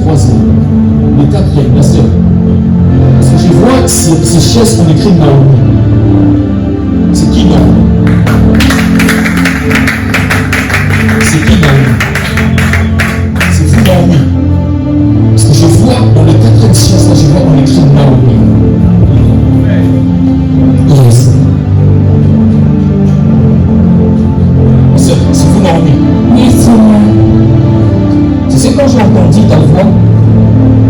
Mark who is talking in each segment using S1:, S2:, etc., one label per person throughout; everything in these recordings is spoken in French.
S1: troisième, le quatrième, la sœur. Parce que je vois ces chaises qu'on écrit Naomi. C'est qui Naomi? C'est qui Naomi? C'est vous Naomi. Parce que je vois dans le quatrième chaise, là, je vois qu'on écrit Naomi. Yes. C'est vous Naomi.
S2: Yes,
S1: c'est quand j'ai entendu ta voix,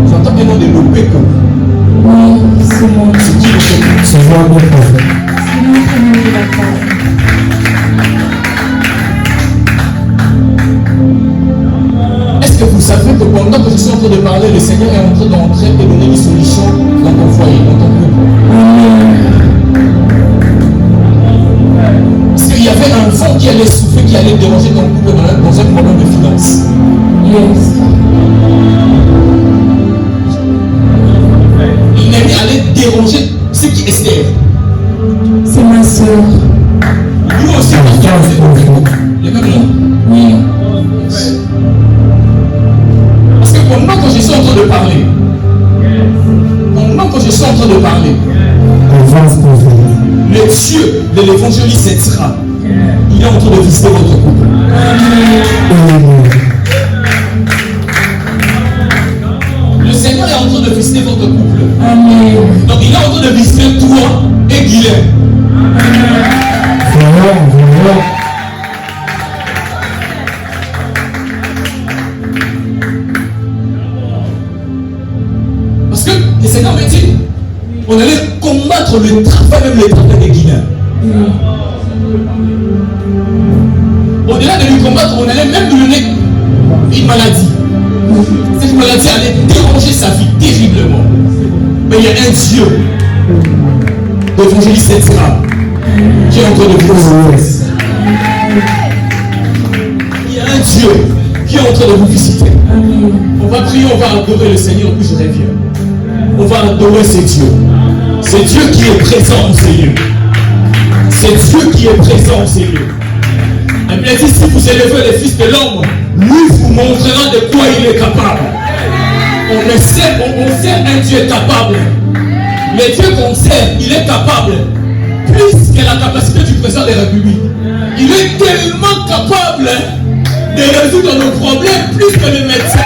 S1: j'entends maintenant développer que.
S2: oui, c'est moi.
S1: C'est qui le secret?
S3: C'est moi mon prophète.
S2: C'est moi qui m'ai dit la parole.
S1: Est-ce que vous savez que pendant que je suis en train de parler, le Seigneur est en train d'entrer et donner des solutions dans ton foyer, dans ton couple? Parce qu'il y avait un vent qui allait souffler, qui allait déranger ton couple dans un problème de finances.
S2: Yes.
S1: L'ennemi allait déranger ce qui est Esther.
S2: C'est ma soeur.
S1: Lui aussi, les mêmes là.
S2: Oui.
S1: Parce que pendant que je suis en train de parler, le Dieu de l'évangéliste Ezra, il est en train de visiter votre couple. Le Seigneur est en train de visiter votre couple.
S2: Amen.
S1: Donc il est en train de visiter toi et Guilhem. Parce que le Seigneur m'a dit, on allait combattre le travail, même le travail des Guinéens. Au-delà de lui combattre, on allait même lui donner une maladie. Cette maladie allait déranger sa vie terriblement. Mais il y a un Dieu d'évangéliste Ezra qui est en train de vous visiter. Il y a un Dieu qui est en train de vous visiter. On va prier, on va adorer le Seigneur, puis je reviens. On va adorer ce Dieu. C'est Dieu qui est présent en ces lieux. C'est Dieu qui est présent en ces lieux. Et bien dit, si vous élevez les fils de l'homme, lui vous montrera de quoi il est capable. On sert un Dieu capable. Le Dieu qu'on sert, il est capable. Plus que la capacité du président de la République. Il est tellement capable de résoudre nos problèmes plus que le médecin.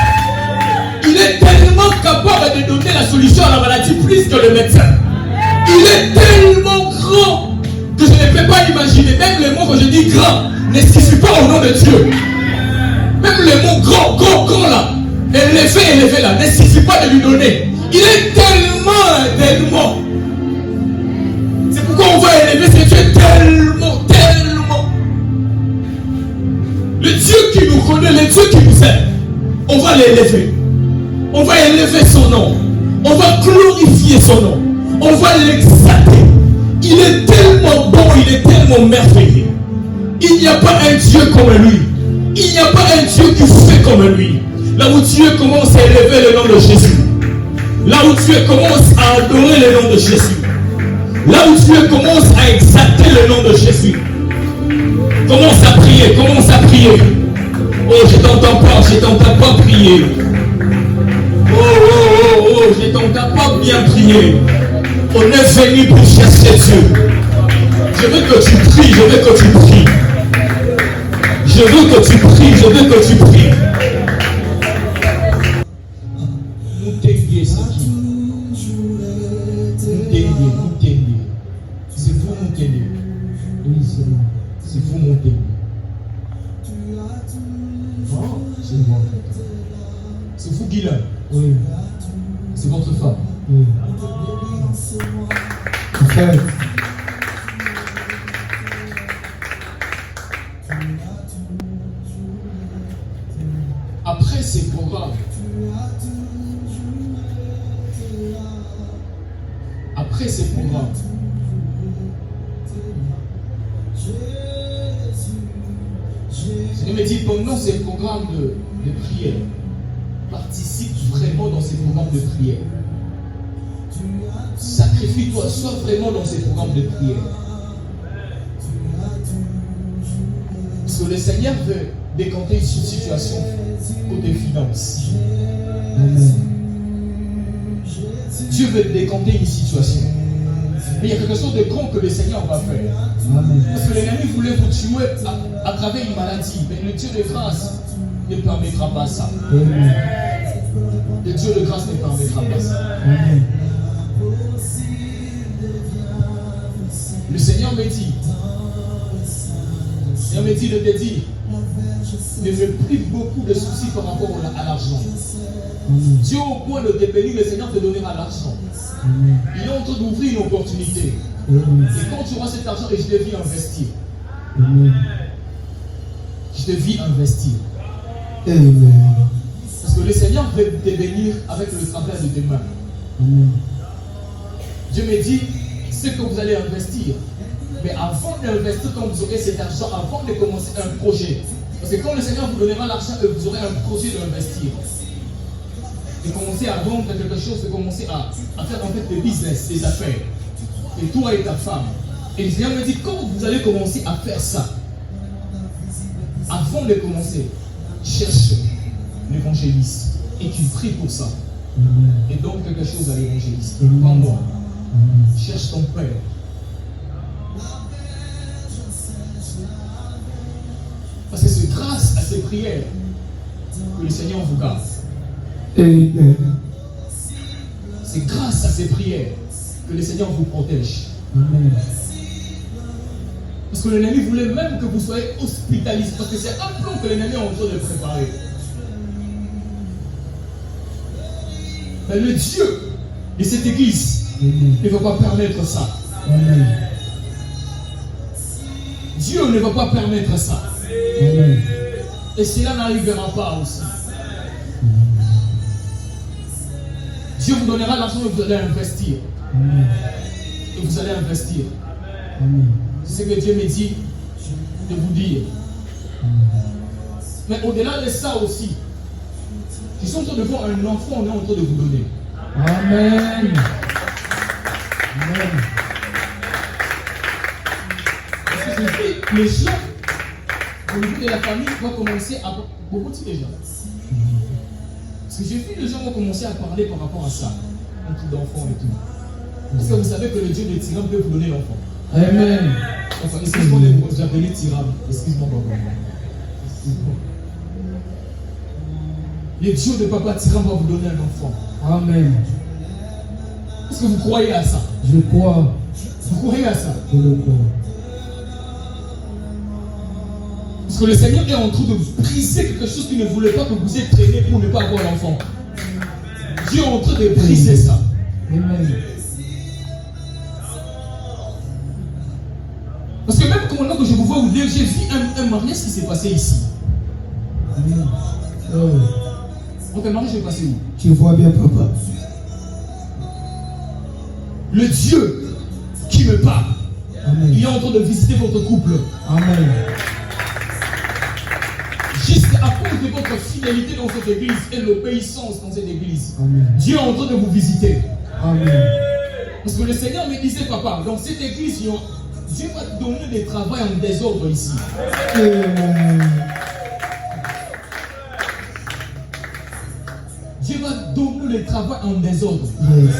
S1: Il est tellement capable de donner la solution à la maladie plus que le médecin. Il est tellement grand que je ne peux pas imaginer. Même le mot que je dis grand ne suffit pas au nom de Dieu. Même le mot grand là, élevé là, ne suffit pas de lui donner. Il est tellement. C'est pourquoi on va élever ce Dieu tellement. Le Dieu qui nous connaît, le Dieu qui nous aime, on va l'élever. On va élever son nom. On va glorifier son nom. On va l'exalter. Il est tellement bon, il est tellement merveilleux. Il n'y a pas un Dieu comme lui. Il n'y a pas un Dieu qui fait comme lui. Là où Dieu commence à élever le nom de Jésus. Là où Dieu commence à adorer le nom de Jésus. Là où Dieu commence à exalter le nom de Jésus. Commence à prier, commence à prier. Oh, je t'entends pas prier. Oh, je t'entends pas bien prier. On est venu pour chercher Dieu. Je veux que tu pries, je veux que tu pries. Je veux que tu pries, je veux que tu pries. Moutengue, c'est qui? Moutengue. C'est vous, Moutengue. Oui, c'est moi. C'est vous, Moutengue. Non, c'est moi. C'est vous, Guilhem. Oui. C'est votre femme. Oui.
S3: Frère.
S1: Après ces programmes, je me dis pendant ces programmes de prière, participe vraiment dans ces programmes de prière. Sacrifie-toi, sois vraiment dans ces programmes de prière. Parce que le Seigneur veut décanter une situation côté finances. veut décanter une situation. Mais il y a quelque chose de grand que le Seigneur va faire.
S3: Amen.
S1: Parce que l'ennemi voulait vous tuer à travers une maladie. Mais le Dieu de grâce ne permettra pas ça.
S3: Amen.
S1: Le Dieu de grâce ne permettra pas ça.
S3: Amen.
S1: Le Seigneur me dit, de te dire, ne me prive beaucoup de soucis par rapport à l'argent. Dieu au point de te bénir, le Seigneur te donnera l'argent. Il est en train d'ouvrir une opportunité. Et quand tu auras cet argent, et je te vis investir. Je te vis investir.
S3: Amen.
S1: Parce que le Seigneur veut te bénir avec le travail de tes mains. Dieu me dit, c'est que vous allez investir. Mais avant d'investir, quand vous aurez cet argent, avant de commencer un projet. Parce que quand le Seigneur vous donnera l'argent, vous aurez un projet d'investir. De commencer à vendre quelque chose, de commencer à faire en fait des business, des affaires. Et toi et ta femme. Et le Seigneur me dit, quand vous allez commencer à faire ça, avant de commencer, cherche l'évangéliste. Et tu pries pour ça. Et donne quelque chose à l'évangéliste. Prends-moi. Cherche ton Père. Parce que c'est grâce à ces prières que le Seigneur vous garde.
S3: Amen.
S1: C'est grâce à ces prières que le Seigneur vous protège.
S3: Amen.
S1: Parce que l'ennemi voulait même que vous soyez hospitalisés. Parce que c'est un plan que l'ennemi est en train de préparer. Mais le Dieu de cette église ne va pas permettre ça.
S3: Amen.
S1: Dieu ne va pas permettre ça.
S3: Amen.
S1: Et cela n'arrivera pas aussi. Dieu vous donnera l'argent et vous allez investir.
S3: Amen.
S1: Et vous allez investir.
S3: Amen.
S1: C'est ce que Dieu me dit de vous dire. Mais au-delà de ça aussi, je suis en train de voir un enfant, on est en train de vous donner.
S3: Amen. Amen.
S1: Parce que je dis, les gens, au niveau de la famille, vont commencer à... Beaucoup de gens. Parce que j'ai vu les gens vont commencer à parler par rapport à ça. Entre d'enfants et tout. Parce que vous savez que le Dieu de Tyram peut vous donner l'enfant.
S3: Amen.
S1: Enfin, excuse-moi de vous appeler Tyram. Excuse-moi, papa. Excuse-moi. Le Dieu de papa Tyram va vous donner un enfant.
S3: Amen.
S1: Est-ce que vous croyez à ça?
S3: Je crois.
S1: Vous croyez à ça?
S3: Je le crois.
S1: Parce que le Seigneur est en train de briser quelque chose qu'il ne voulait pas que vous ayez traîné pour ne pas avoir l'enfant. Dieu est en train de briser ça.
S3: Amen.
S1: Parce que même quand que je vous vois, j'ai vu un mariage qui s'est passé ici.
S3: Amen. Oh.
S1: Donc un mariage est passé où?
S3: Tu vois bien, papa.
S1: Le Dieu qui me parle,
S3: Amen.
S1: il est en train de visiter votre couple.
S3: Amen.
S1: Juste à cause de votre fidélité dans cette église et l'obéissance dans cette église.
S3: Amen.
S1: Dieu est en train de vous visiter.
S3: Amen.
S1: Parce que le Seigneur me disait, papa, dans cette église, Dieu va te donner des travaux en désordre ici.
S3: Amen.
S1: Dieu va donner le travail en désordre.
S3: Yes.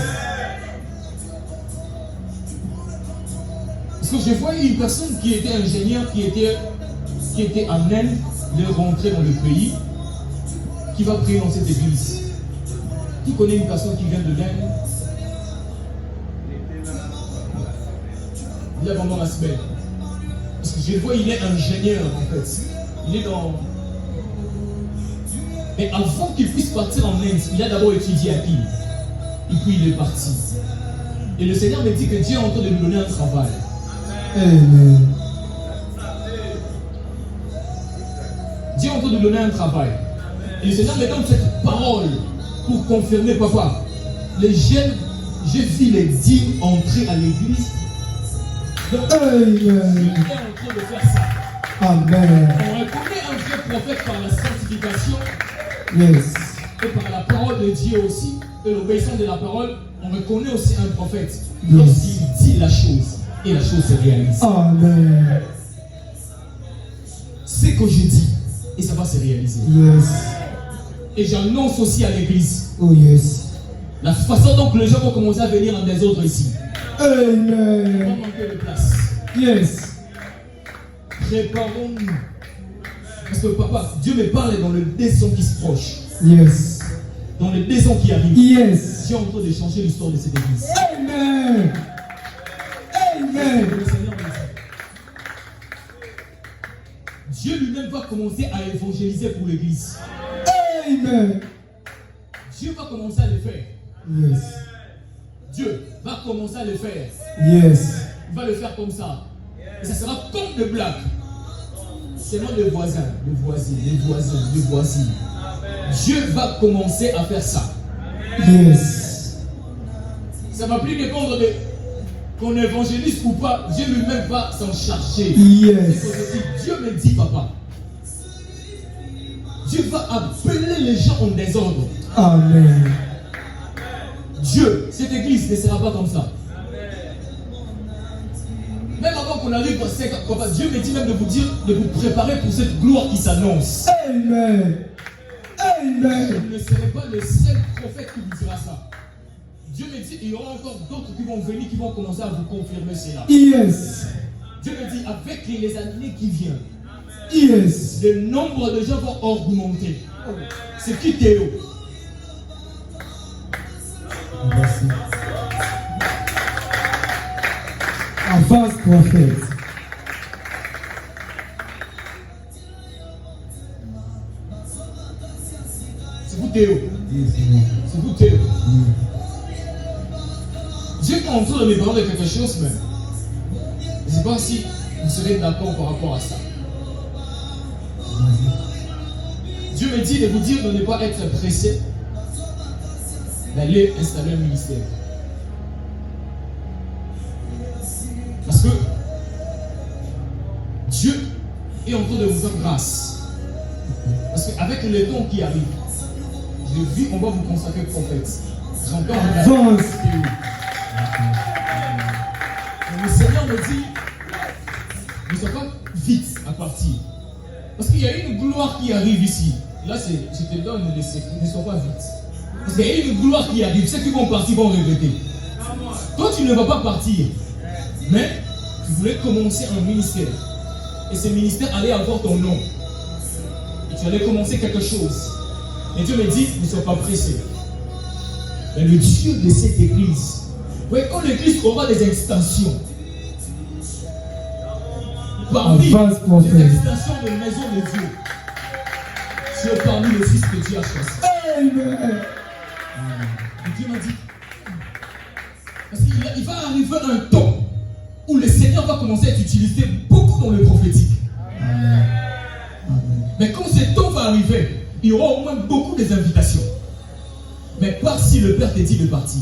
S1: Parce que je voyais une personne qui était ingénieur, qui était en Inde, de rentrer dans le pays, qui va prier dans cette église. Qui connaît une personne qui vient de l'Inde? Il y a pendant la semaine. Parce que je le vois, il est ingénieur en fait. Il est dans... Mais avant qu'il puisse partir en Inde, il a d'abord étudié à Pile. Et puis il est parti. Et le Seigneur me dit que Dieu est en train de lui donner un travail.
S3: Amen.
S1: Dieu est en train de lui donner un travail. Et le Seigneur me donne cette parole pour confirmer, papa. Les jeunes, j'ai vu les dîmes entrer à l'église. Donc,
S3: Amen.
S1: Dieu est en train de faire ça.
S3: Amen.
S1: On reconnaît un vrai prophète par la sanctification
S3: Yes.
S1: et par la parole de Dieu aussi. Et l'obéissance de la parole, on reconnaît aussi un prophète lorsqu'il dit la chose et la chose se réalise.
S3: Amen.
S1: C'est que je dis et ça va se réaliser.
S3: Yes.
S1: Et j'annonce aussi à l'église
S3: Oh yes.
S1: La façon dont les gens vont commencer à venir en désordre ici. On va
S3: Amen.
S1: manquer de place.
S3: Yes.
S1: Préparons-nous. Parce que papa, Dieu me parle dans le descend qui se proche.
S3: Yes.
S1: Dans le descend qui arrive.
S3: Yes.
S1: Dieu est en train de changer l'histoire de cette église.
S3: Amen. Amen.
S1: Le Seigneur me dit. Dieu lui-même va commencer à évangéliser pour l'église.
S3: Amen.
S1: Dieu va commencer à le faire.
S3: Yes.
S1: Dieu va commencer à le faire.
S3: Yes.
S1: Il va le faire comme ça. Et ça sera comme de blagues. Seulement les voisins, les voisins, les voisins, les voisines. Dieu va commencer à faire ça.
S3: Yes.
S1: Ça va plus dépendre de qu'on évangélise ou pas. Dieu lui-même va s'en charger.
S3: Yes.
S1: Dieu me dit, papa. Dieu va appeler les gens en désordre.
S3: Amen.
S1: Dieu, cette église ne sera pas comme ça. Même avant qu'on arrive à 5 ans, papa, Dieu me dit même de vous dire, de vous préparer pour cette gloire qui s'annonce.
S3: Amen.
S1: Je
S3: Amen.
S1: ne serai pas le seul prophète qui vous dira ça. Dieu me dit, il y aura encore d'autres qui vont venir, qui vont commencer à vous confirmer cela.
S3: Yes.
S1: Dieu me dit, avec les années qui viennent,
S3: Yes.
S1: le nombre de gens vont augmenter. C'est qui Théo?
S3: Merci. Avance, prophète.
S1: C'est vous Théo.
S3: Yes, Seigneur.
S1: C'est vous Théo. Dieu est en train de me parler de quelque chose, mais je ne sais pas si vous serez d'accord par rapport à ça. Dieu me dit de vous dire de ne pas être pressé d'aller installer un ministère. Parce que Dieu est en train de vous faire grâce. Parce qu'avec le temps qui arrive, je vis, on va vous consacrer prophète. J'entends
S3: Avance.
S1: le Seigneur me dit, ne sois pas vite à partir. Parce qu'il y a une gloire qui arrive ici. Là, je te donne les secrets, ne sois pas vite. Parce qu'il y a une gloire qui arrive. Ceux qui vont partir vont regretter. Toi, tu ne vas pas partir. Mais tu voulais commencer un ministère. Et ce ministère allait avoir ton nom. Et tu allais commencer quelque chose. Et Dieu me dit, ne sois pas pressé. Mais le Dieu de cette église, oui, quand l'église aura des extensions, parmi
S3: Avance, prophète.
S1: les extensions de maison de Dieu, tu es parmi les fils que Dieu a choisi.
S3: Amen.
S1: Et Dieu m'a dit, parce qu'il va arriver un temps où le Seigneur va commencer à t'utiliser beaucoup dans le prophétique.
S3: Amen.
S1: Mais quand ce temps va arriver, il y aura au moins beaucoup des invitations. Mais pas si le Père te dit de partir.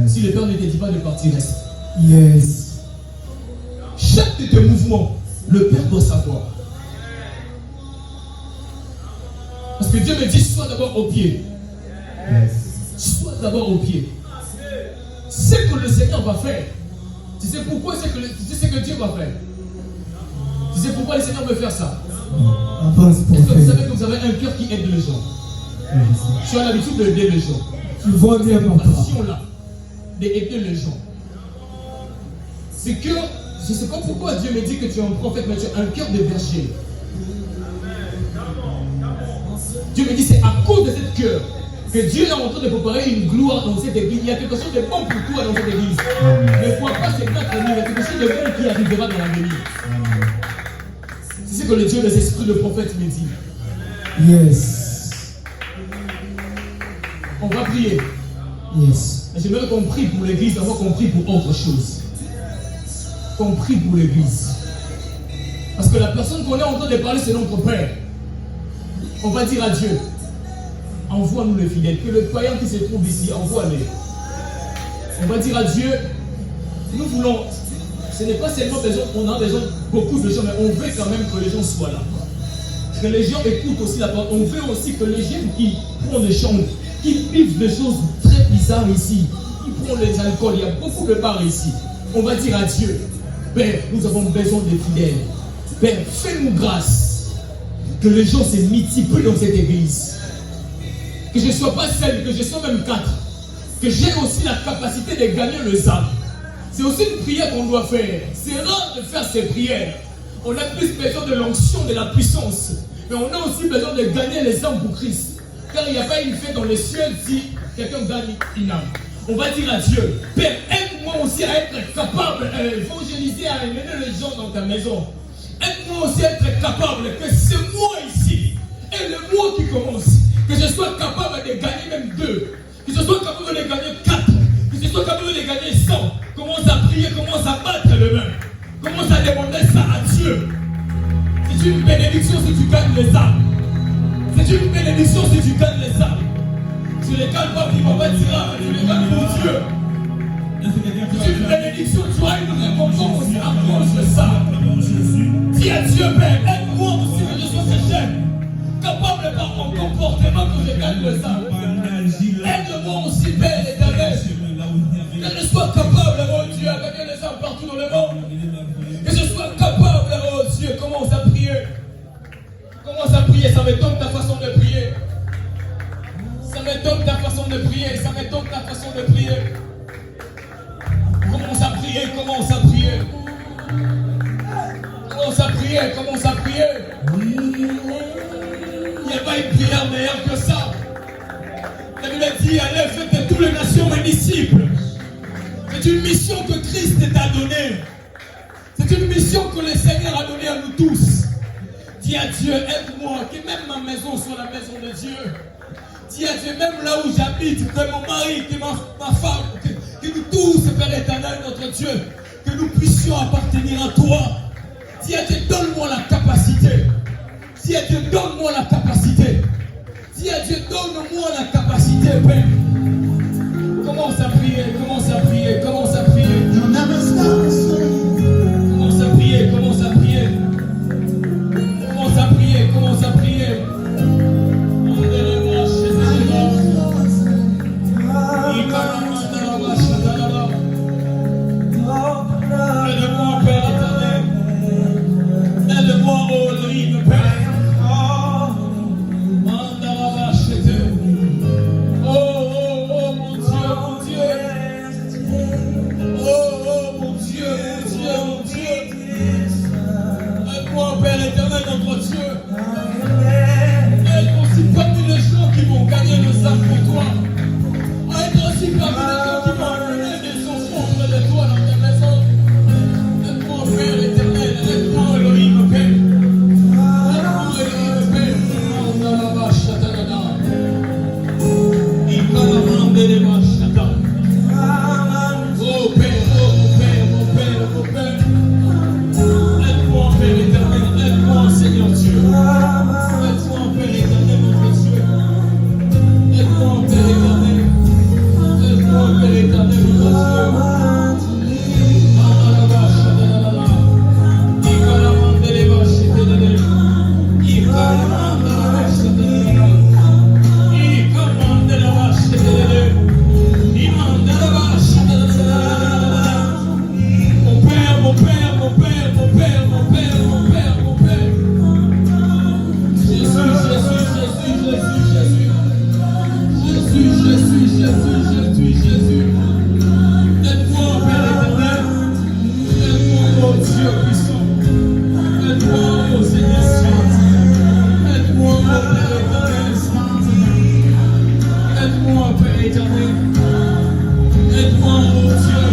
S1: Si le Père ne te dit pas de partir, reste.
S3: Yes.
S1: Chaque de tes mouvements, le Père doit savoir. Parce que Dieu me dit, sois d'abord au pied.
S3: Yes.
S1: Sois d'abord au pied. Ce que le Seigneur va faire, tu sais pourquoi tu sais ce que Dieu va faire. Tu sais pourquoi le Seigneur veut faire ça.
S3: Avance,
S1: Est-ce que vous
S3: prophète.
S1: savez que vous avez un cœur qui aide les gens? Tu as l'habitude d'aider les gens.
S3: Tu vois bien, papa.
S1: Passion-là, d'aider les gens. C'est que, je ne sais pas pourquoi Dieu me dit que tu es un prophète, mais tu as un cœur de berger. Dieu me dit c'est à cause de ce cœur que Dieu est en train de préparer une gloire dans cette église. Il y a quelque chose de bon pour toi dans cette église. Ne vois pas ces quatre années, il y a quelque chose de bon qui arrivera dans l'avenir. C'est ce que le Dieu des esprits, le prophète me dit.
S3: Yes.
S1: On va prier.
S3: Yes.
S1: Mais j'aimerais qu'on prie pour l'église, d'abord qu'on prie pour autre chose. Qu'on prie pour l'église. Parce que la personne qu'on est en train de parler, c'est notre Père. On va dire à Dieu, envoie-nous les fidèles. Que le païen qui se trouve ici, envoie-les. On va dire à Dieu, nous voulons, ce n'est pas seulement besoin, on a besoin, beaucoup de gens, mais on veut quand même que les gens soient là. Que les gens écoutent aussi la parole. On veut aussi que les gens qui prennent des chants, qui vivent des choses très bizarres ici, qui prennent les alcools, il y a beaucoup de bars ici. On va dire à Dieu, Père, nous avons besoin de fidèles. Père, fais-nous grâce. Que les gens se multiplient dans cette église. Que je ne sois pas seul, que je sois même 4. que j'ai aussi la capacité de gagner les âmes. C'est aussi une prière qu'on doit faire. C'est rare de faire ces prières. On a plus besoin de l'onction, de la puissance. Mais on a aussi besoin de gagner les âmes pour Christ. Car il n'y a pas une fête dans les cieux si quelqu'un gagne une âme. On va dire à Dieu, Père, aide-moi aussi à être capable d'évangéliser, à amener les gens dans ta maison. Aide-moi aussi à être capable que ce mois ici est le mois qui commence. Que je sois capable de gagner même 2. Que je sois capable de gagner 4. Que je sois capable de gagner 100. Commence à prier, commence à battre le main. Commence à demander ça à Dieu. C'est une bénédiction si tu gagnes les âmes. C'est une bénédiction si tu gagnes les âmes. Tu les gagnes pas, tu ne vas pas dire, tu les gagnes pour Dieu. C'est une bénédiction, tu as une récompense à cause de ça. Dis à Dieu, Père, aide-moi aussi que je sois ce jeune, capable par mon comportement que je gagne les âmes. Aide-moi aussi, Père éternel, que je sois capable, oh Dieu, à gagner les âmes partout dans le monde. Que je sois capable, oh Dieu, commence à prier. Commence à prier, ça m'étonne ta façon de prier. Ça m'étonne ta façon de prier, ça m'étonne ta façon de prier. Commence à prier, commence à prier. Commence à prier, commence à prier. Il n'y a pas une prière meilleure que ça. La Bible dit, allez, faites de toutes les nations mes disciples. C'est une mission que Christ t'a donnée. C'est une mission que le Seigneur a donnée à nous tous. Dis à Dieu, aide-moi, que même ma maison soit la maison de Dieu. Dis à Dieu, même là où j'habite, que mon mari, que ma femme, que nous tous, Père éternel, notre Dieu, que nous puissions appartenir à toi. Dis à Dieu, donne-moi la capacité. Dis à Dieu, donne-moi la capacité. Dis à Dieu, donne-moi la capacité, Père. Commence à prier, commence à prier, commence à prier. Commence à prier, commence à prier. Commence à prier, commence à prier. Aide-moi, Père éternel. Aide-moi, oh Elohim, Père. Oh, mon Dieu, mon Dieu. Oh, mon Dieu, mon Dieu, mon Dieu. Aide-moi, Père éternel, notre Dieu. Aide aussi parmi les gens qui vont gagner le sac pour toi. Aide aussi parmi les gens qui vont amener des enfants près de toi dans ta maison. Aide-moi, Père éternel. Aide-moi, Elohim, Père. Aide-moi, Elohim, Père. Oh Père, oh mon Père, mon Père, mon Père. Aide-moi, Père éternel. Aide-moi, Seigneur Dieu. Aide-moi, Père éternel, notre Dieu. Aide-moi, Père éternel. Aide-moi, Père éternel, notre Dieu. Mon Père, mon Père, mon Père, mon Père, mon Père, mon Père. Jésus, Jésus, Jésus, Jésus, Jésus. Jésus, Jésus, Jésus, Jésus. Aide-moi, Père éternel. Aide-moi, oh Dieu puissant. Aide-moi, oh Seigneur Saint. Aide-moi, oh Père éternel. Aide-moi, Père éternel. Aide-moi, oh Dieu.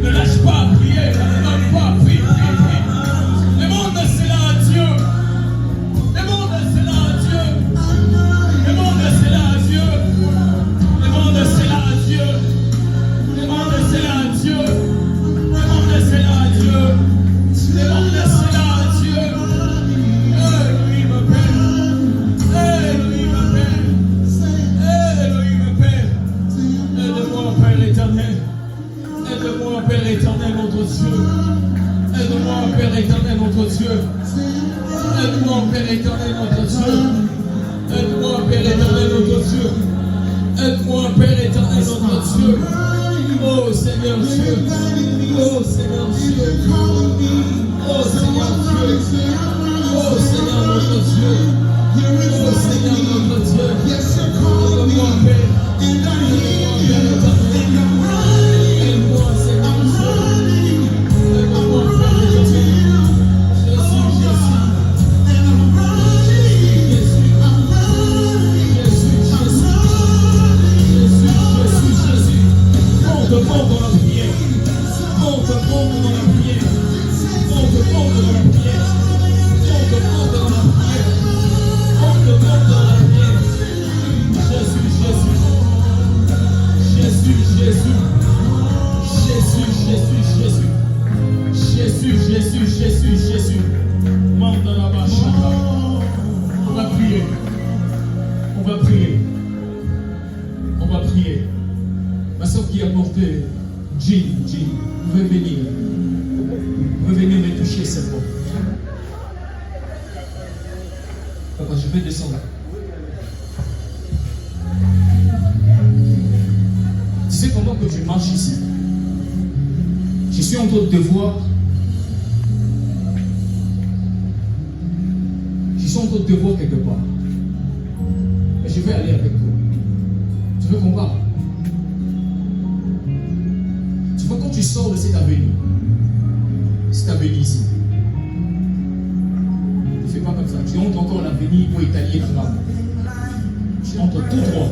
S1: Ne lâche pas, prier, ne donne pas, prie. Demande cela à Dieu. Demande cela à Dieu. Demande cela à Dieu. Demande cela à Dieu. Demande cela à Dieu. Demande cela à Dieu. Demande cela à Dieu. Elohim, Père. Elohim, Père. Elohim, Père. Aide-moi, Père éternel. Aide-moi, Père éternel, notre Dieu. Aide-moi, Père éternel, notre Dieu. Aide-moi, Père éternel, notre Dieu. Aide-moi, Père éternel, notre Dieu. Aide-moi, Père éternel, notre Dieu. Oh Seigneur Dieu. Oh Seigneur Dieu. Oh Seigneur Dieu. Oh Seigneur notre Dieu. Papa, je vais descendre là. Tu sais comment que tu marches ici? Je suis en train de te voir. Je suis en train de te voir quelque part. Mais je vais aller avec toi. Tu veux comprendre? Tu vois, quand tu sors de cette avenue ici, ne fais pas comme ça. Tu entres encore l'avenue pour étaler là-bas. Tu entres tout droit.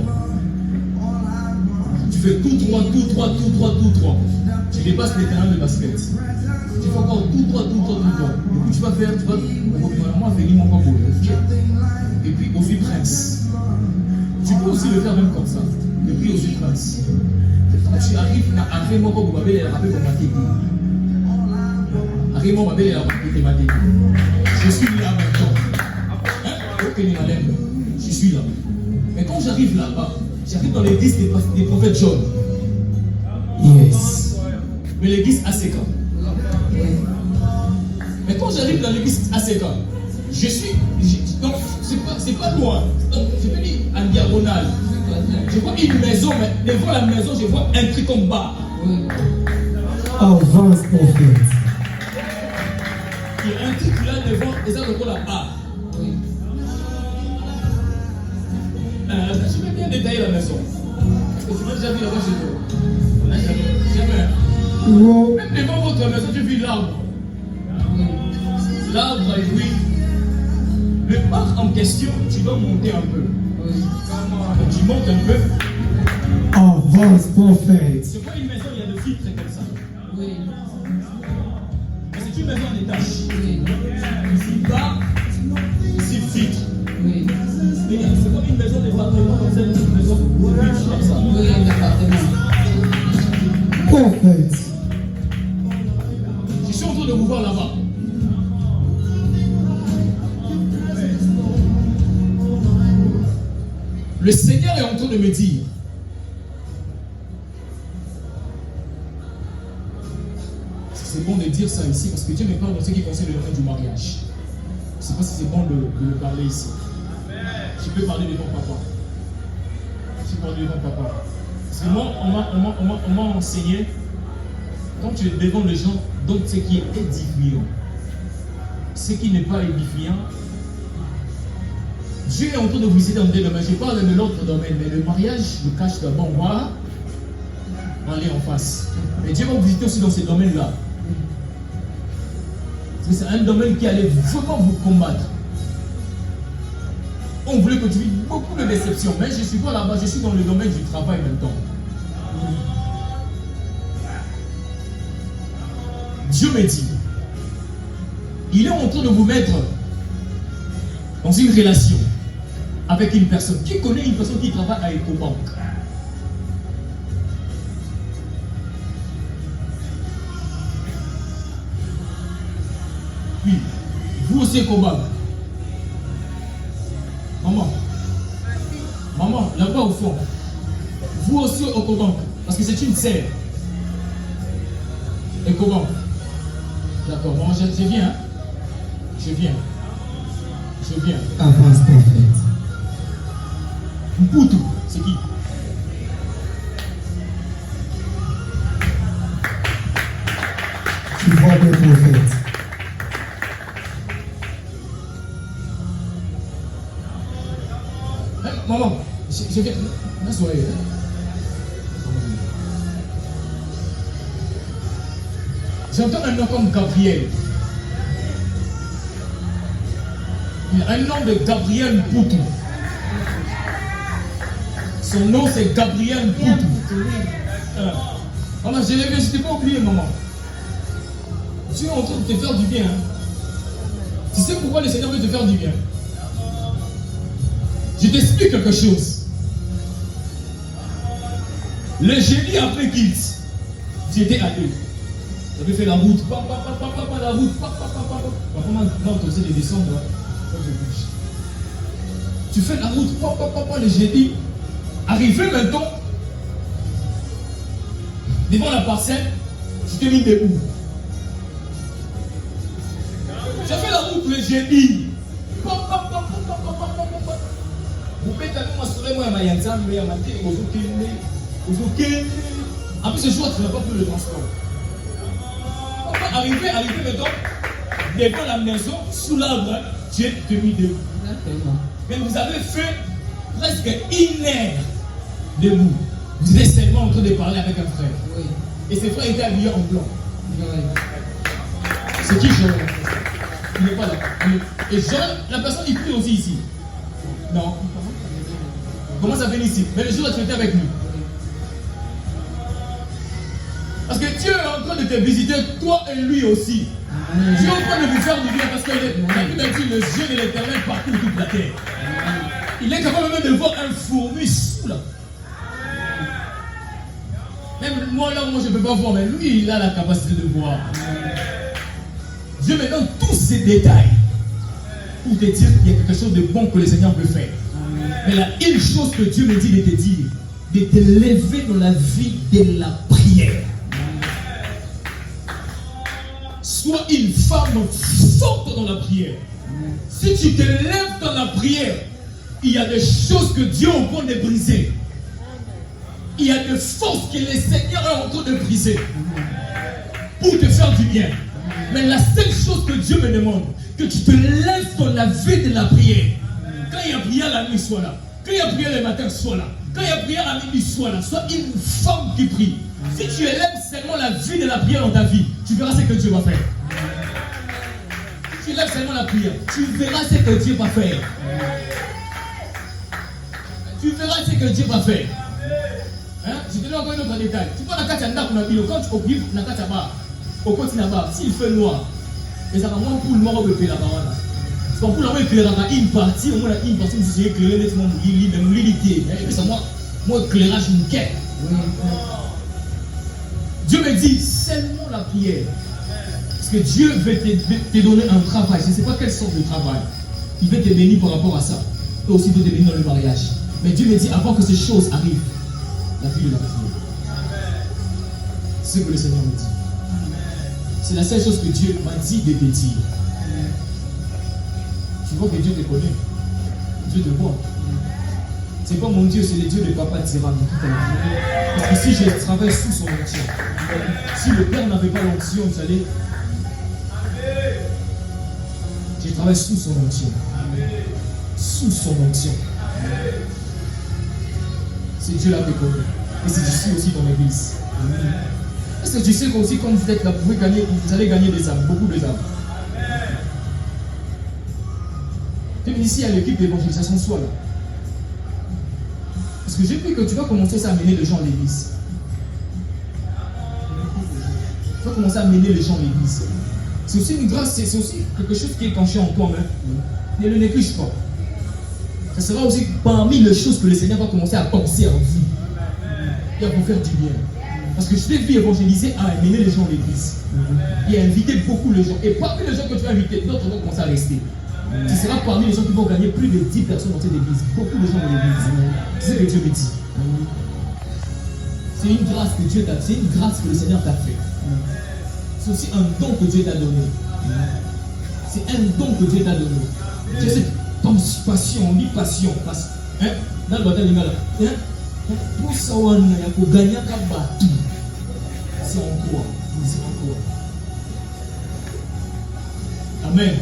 S1: Tu fais tout droit, tout droit, tout droit, tout droit. Tu dépasses les terrains de basket. Tu fais encore tout droit, tout droit, tout droit. Et puis tu vas faire, tu vas normalement venir mon corps. Et puis au Prince. Tu peux aussi le faire même comme ça. Et puis au Prince. Tu arrives à mon corps, vous m'avez rappelé pour ma tête. Arrive mon m'avait la tête. Je suis là maintenant. Je suis là. Mais quand j'arrive là-bas, j'arrive dans l'église des prophètes John.
S3: Yes.
S1: Mais l'église ACK. Mais quand j'arrive dans l'église ACK, je suis. Donc, c'est pas loin. Donc, je peux dire en diagonale. Je vois une maison, mais devant la maison, je vois un truc comme bar.
S3: Avance, prophète.
S1: Il y a un truc là devant, et ça, je vois la barre. Je vais bien détailler la maison. Parce que tu m'as déjà vu là-bas chez toi. Jamais.
S3: Wow.
S1: Même devant votre maison, j'ai vu l'arbre. L'arbre, oui. Le parc en question, tu dois monter un peu. Tu montes un peu.
S3: Avance, prophète.
S1: C'est pas une maison, il y a des filtres comme ça. Mais c'est une maison en étage. Ici bas, ici filtre. Mais c'est comme une maison département comme ça, une maison riche comme ça.
S3: Prophète.
S1: Je suis en train de vous voir là-bas. Le Seigneur est en train de me dire, c'est bon de dire ça ici parce que Dieu me parle de ce qui concerne le domaine du mariage. Je ne sais pas si c'est bon de le parler ici. Je peux parler devant papa. Je peux parler devant papa. Parce que moi, on m'a enseigné, quand tu es devant les gens, donc ce qui est édifiant. Ce qui n'est pas édifiant, Dieu est en train de vous visiter dans des domaines. Je parle de l'autre domaine, mais le mariage, je cache d'abord, on va aller en face. Mais Dieu va vous visiter aussi dans ces domaines-là. C'est un domaine qui allait vraiment vous combattre. On voulait que tu vives beaucoup de déceptions, mais je ne suis pas là-bas, je suis dans le domaine du travail maintenant. Dieu me dit, il est en train de vous mettre dans une relation avec une personne. Qui connaît une personne qui travaille à Ecobank? Oui, vous aussi Ecobank. Maman, là-bas au fond. Vous aussi Ecobank, parce que c'est une serre. Ecobank. D'accord, bon, je viens. Hein? Je viens.
S3: Avance, prophète.
S1: Mpoutou, c'est qui?
S3: Tu vois des prophètes.
S1: Maman, je viens. M'assoyez. J'entends un nom comme Gabriel. Il y a un nom de Gabriel Mpoutou. Son nom c'est Gabriel Mpoutou. Maman, je l'ai vu, je t'ai pas oublié, maman. Tu es en train de te faire du bien. Hein? Tu sais pourquoi le Seigneur veut te faire du bien? Je t'explique quelque chose. Le jeudi après Kids, tu étais à deux. Tu avais fait la route, la route, comment on essaie de descendre là? Tu fais la route, le jeudi. Arrivé maintenant, devant la parcelle, tu t'es mis debout. Tu as fait la route le jeudi. Vous pouvez en plus, ce jour, tu n'as pas pris le transport. Arrivé maintenant, devant la maison, sous l'arbre, tu es mis debout. Mais vous avez fait presque 1 heure debout. Vous êtes seulement en train de parler avec un frère.
S4: Oui.
S1: Et ce frère était habillé en blanc.
S4: Oui.
S1: C'est qui Jean? Il n'est pas là. Et Jean, la personne, il prie aussi ici. Non. Comment ça vient ici? Mais le jour où tu étais avec nous. Parce que Dieu est en train de te visiter, toi et lui aussi.
S4: Amen.
S1: Dieu est en train de vous faire du bien parce que la Bible dit le Dieu de l'Éternel parcourt toute la terre. Il est capable même de voir un fourmi sous là. Même moi là, moi je ne peux pas voir, mais lui il a la capacité de voir. Dieu me donne tous ces détails pour te dire qu'il y a quelque chose de bon que le Seigneur peut faire. Mais là, une chose que Dieu me dit de te dire, de te lever dans la vie de la prière. Sois une femme forte dans la prière. Si tu te lèves dans la prière, il y a des choses que Dieu est en train de briser. Il y a des forces que le Seigneur est en train de briser pour te faire du bien. Mais la seule chose que Dieu me demande, que tu te lèves dans la vie de la prière. Quand il y a prière la nuit, sois là. Quand il y a prière le matin, sois là. Quand il y a prière à midi, sois là. Sois une femme qui prie. Si tu élèves seulement la vie de la prière dans ta vie, tu verras ce que Dieu va faire. Si tu élèves seulement la prière, tu verras ce que Dieu va faire. Tu verras ce que Dieu va faire. Hein? Je te donne encore un autre détail. Tu vois la carte quand tu obliges la carte au côté là-bas, s'il fait noir, et ça va moins pour le mort de la parole. C'est pas pour l'avoir éclairé une partie, au moins une partie, vous avez éclairé nettement mon l'unité. Et ça, moi, éclairage nickel. Dieu me dit seulement la prière. Parce que Dieu veut te donner un travail. Je ne sais pas quelle sorte de travail. Il veut te bénir par rapport à ça. Et aussi veut te bénir dans le mariage. Mais Dieu me dit avant que ces choses arrivent, la vie de la prière. C'est ce que le Seigneur me dit. C'est la seule chose que Dieu m'a dit de te dire. Tu vois que Dieu te connaît. Dieu te voit. C'est pas mon Dieu, c'est le Dieu de Papa Tiram. Parce que si je travaille sous son onction, si le Père n'avait pas l'onction, vous allez. Je travaille sous son onction. Sous son onction. C'est Dieu là qui connaît. Et c'est ici aussi dans l'église. Est-ce que tu sais qu'aussi quand vous êtes là, vous allez gagner des âmes, beaucoup des âmes. Même ici à l'équipe d'évangélisation, soit là. Parce que j'ai vu que tu vas commencer à amener les gens à l'église. Tu vas commencer à amener les gens à l'église. C'est aussi une grâce, c'est aussi quelque chose qui est penché en toi-même. Ne le néglige pas. Ce sera aussi parmi les choses que le Seigneur va commencer à penser en vous. Et à vous faire du bien. Parce que je t'ai vu évangéliser à amener les gens à l'église. Et à inviter beaucoup les gens. Et parmi les gens que tu vas inviter, d'autres vont commencer à rester. Tu seras parmi les gens qui vont gagner plus de 10 personnes dans cette église. Beaucoup de gens dans l'église. C'est ce que Dieu me dit. C'est une grâce que Dieu t'a fait. C'est une grâce que le Seigneur t'a fait. C'est aussi un don que Dieu t'a donné. C'est un don que Dieu t'a donné. Tu sais, passion, on dit passion. Hein? Dans le bataille, hein? Pour ça, on a gagné un bateau. C'est en quoi? C'est en quoi? Amen.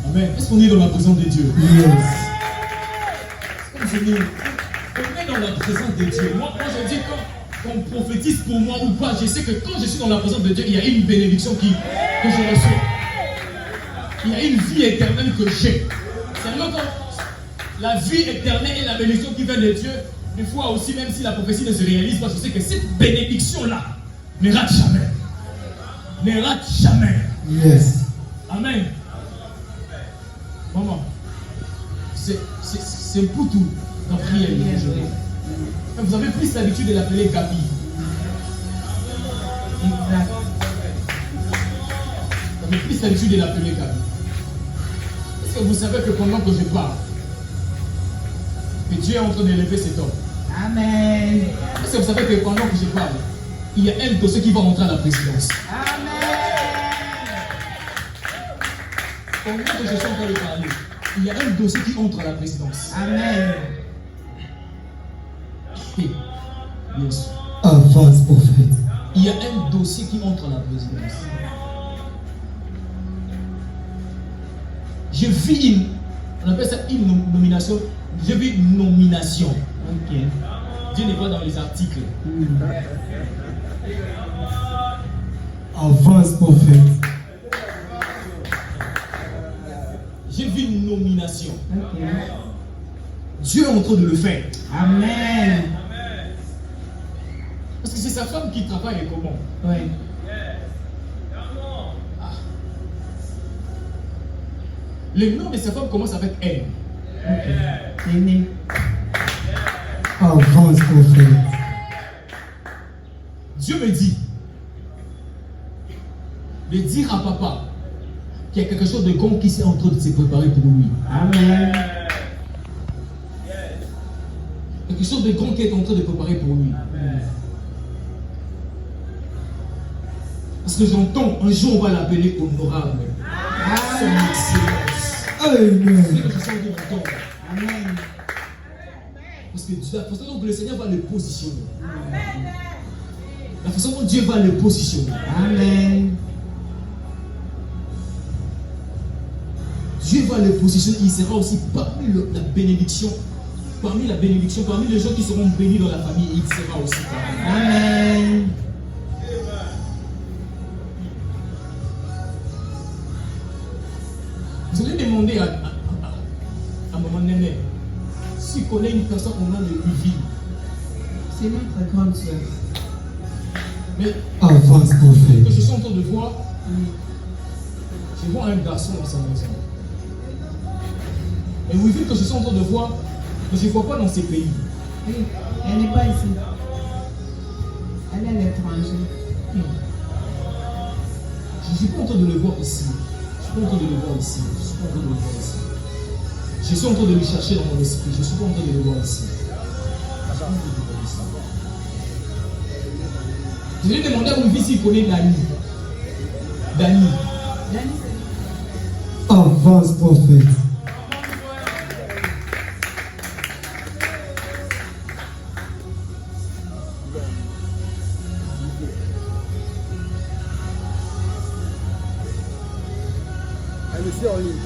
S1: Amen. Est-ce qu'on est dans la présence de Dieu?
S3: Yes.
S1: On est dans la présence de Dieu. Moi je dis quand on prophétise pour moi ou pas, je sais que quand je suis dans la présence de Dieu, il y a une bénédiction que je reçois. Il y a une vie éternelle que j'ai. Seulement quand la vie éternelle et la bénédiction qui vient de Dieu, des fois aussi, même si la prophétie ne se réalise pas, je sais que cette bénédiction-là ne rate jamais. Ne rate jamais.
S3: Yes.
S1: Amen. Maman, c'est pour tout dans la prière. Vous avez plus l'habitude de l'appeler Gabi.
S4: Exact.
S1: Vous avez plus l'habitude de l'appeler Gabi. Est-ce que vous savez que pendant que je parle, que Dieu est en train d'élever cet homme?
S4: Amen.
S1: Est-ce que vous savez que pendant que je parle, il y a un de ceux qui va rentrer à la présidence?
S4: Amen.
S1: Pendant que je suis en train de parler, Il y a un dossier qui entre à la présidence.
S4: Amen.
S1: Yes.
S3: Avance, prophète.
S1: Il y a un dossier qui entre à la présidence. Je vis une, on appelle ça une nomination. Je vis une nomination.
S4: Ok.
S1: Dieu n'est pas dans les articles.
S3: Avance, prophète.
S1: J'ai vu une nomination.
S4: Ok.
S1: Dieu est en train de le faire.
S4: Amen.
S1: Parce que c'est sa femme qui travaille et comment?
S4: Oui.
S1: Le nom de sa femme commence avec M.
S4: Ok. C'est né.
S3: Avance, prophète.
S1: Dieu me dit de dire à papa qu'il y a quelque chose de grand qui est en train de se préparer pour lui.
S4: Amen.
S1: Quelque chose de grand qui est en train de préparer pour lui. Parce que j'entends, un jour on va l'appeler honorable. Son excellence.
S3: Amen.
S1: C'est ce que je sens de l'entendre.
S4: Amen.
S1: Parce que la façon dont le Seigneur va le positionner. La façon dont Dieu va le positionner.
S4: Amen.
S1: Dieu va le positionner. Il sera aussi parmi la bénédiction. Parmi la bénédiction, parmi les gens qui seront bénis dans la famille, il sera aussi parmi.
S4: Amen.
S1: Vous allez demander à maman Néné s'il connaît une personne au nom de Uville.
S4: C'est notre grande soeur.
S1: Mais
S3: Avance,
S1: que
S3: prophète.
S1: je suis en train de voir, je vois un garçon dans sa maison. Et Uville que je suis en train de voir, que je ne vois pas dans ces pays.
S4: Oui. Elle n'est pas ici. Elle est à l'étranger.
S1: Je ne suis pas en train de le voir ici. Je suis pas en train de le voir ici. Je suis pas en train de le voir ici. Je suis en train de le chercher dans mon esprit. Je ne suis pas en train de le voir ici. Je suis pas en train de le voir ici. Je vais demander à Uville s'il connaît Dani. Dani.
S3: Avance, prophète.
S5: Elle le suit en ligne.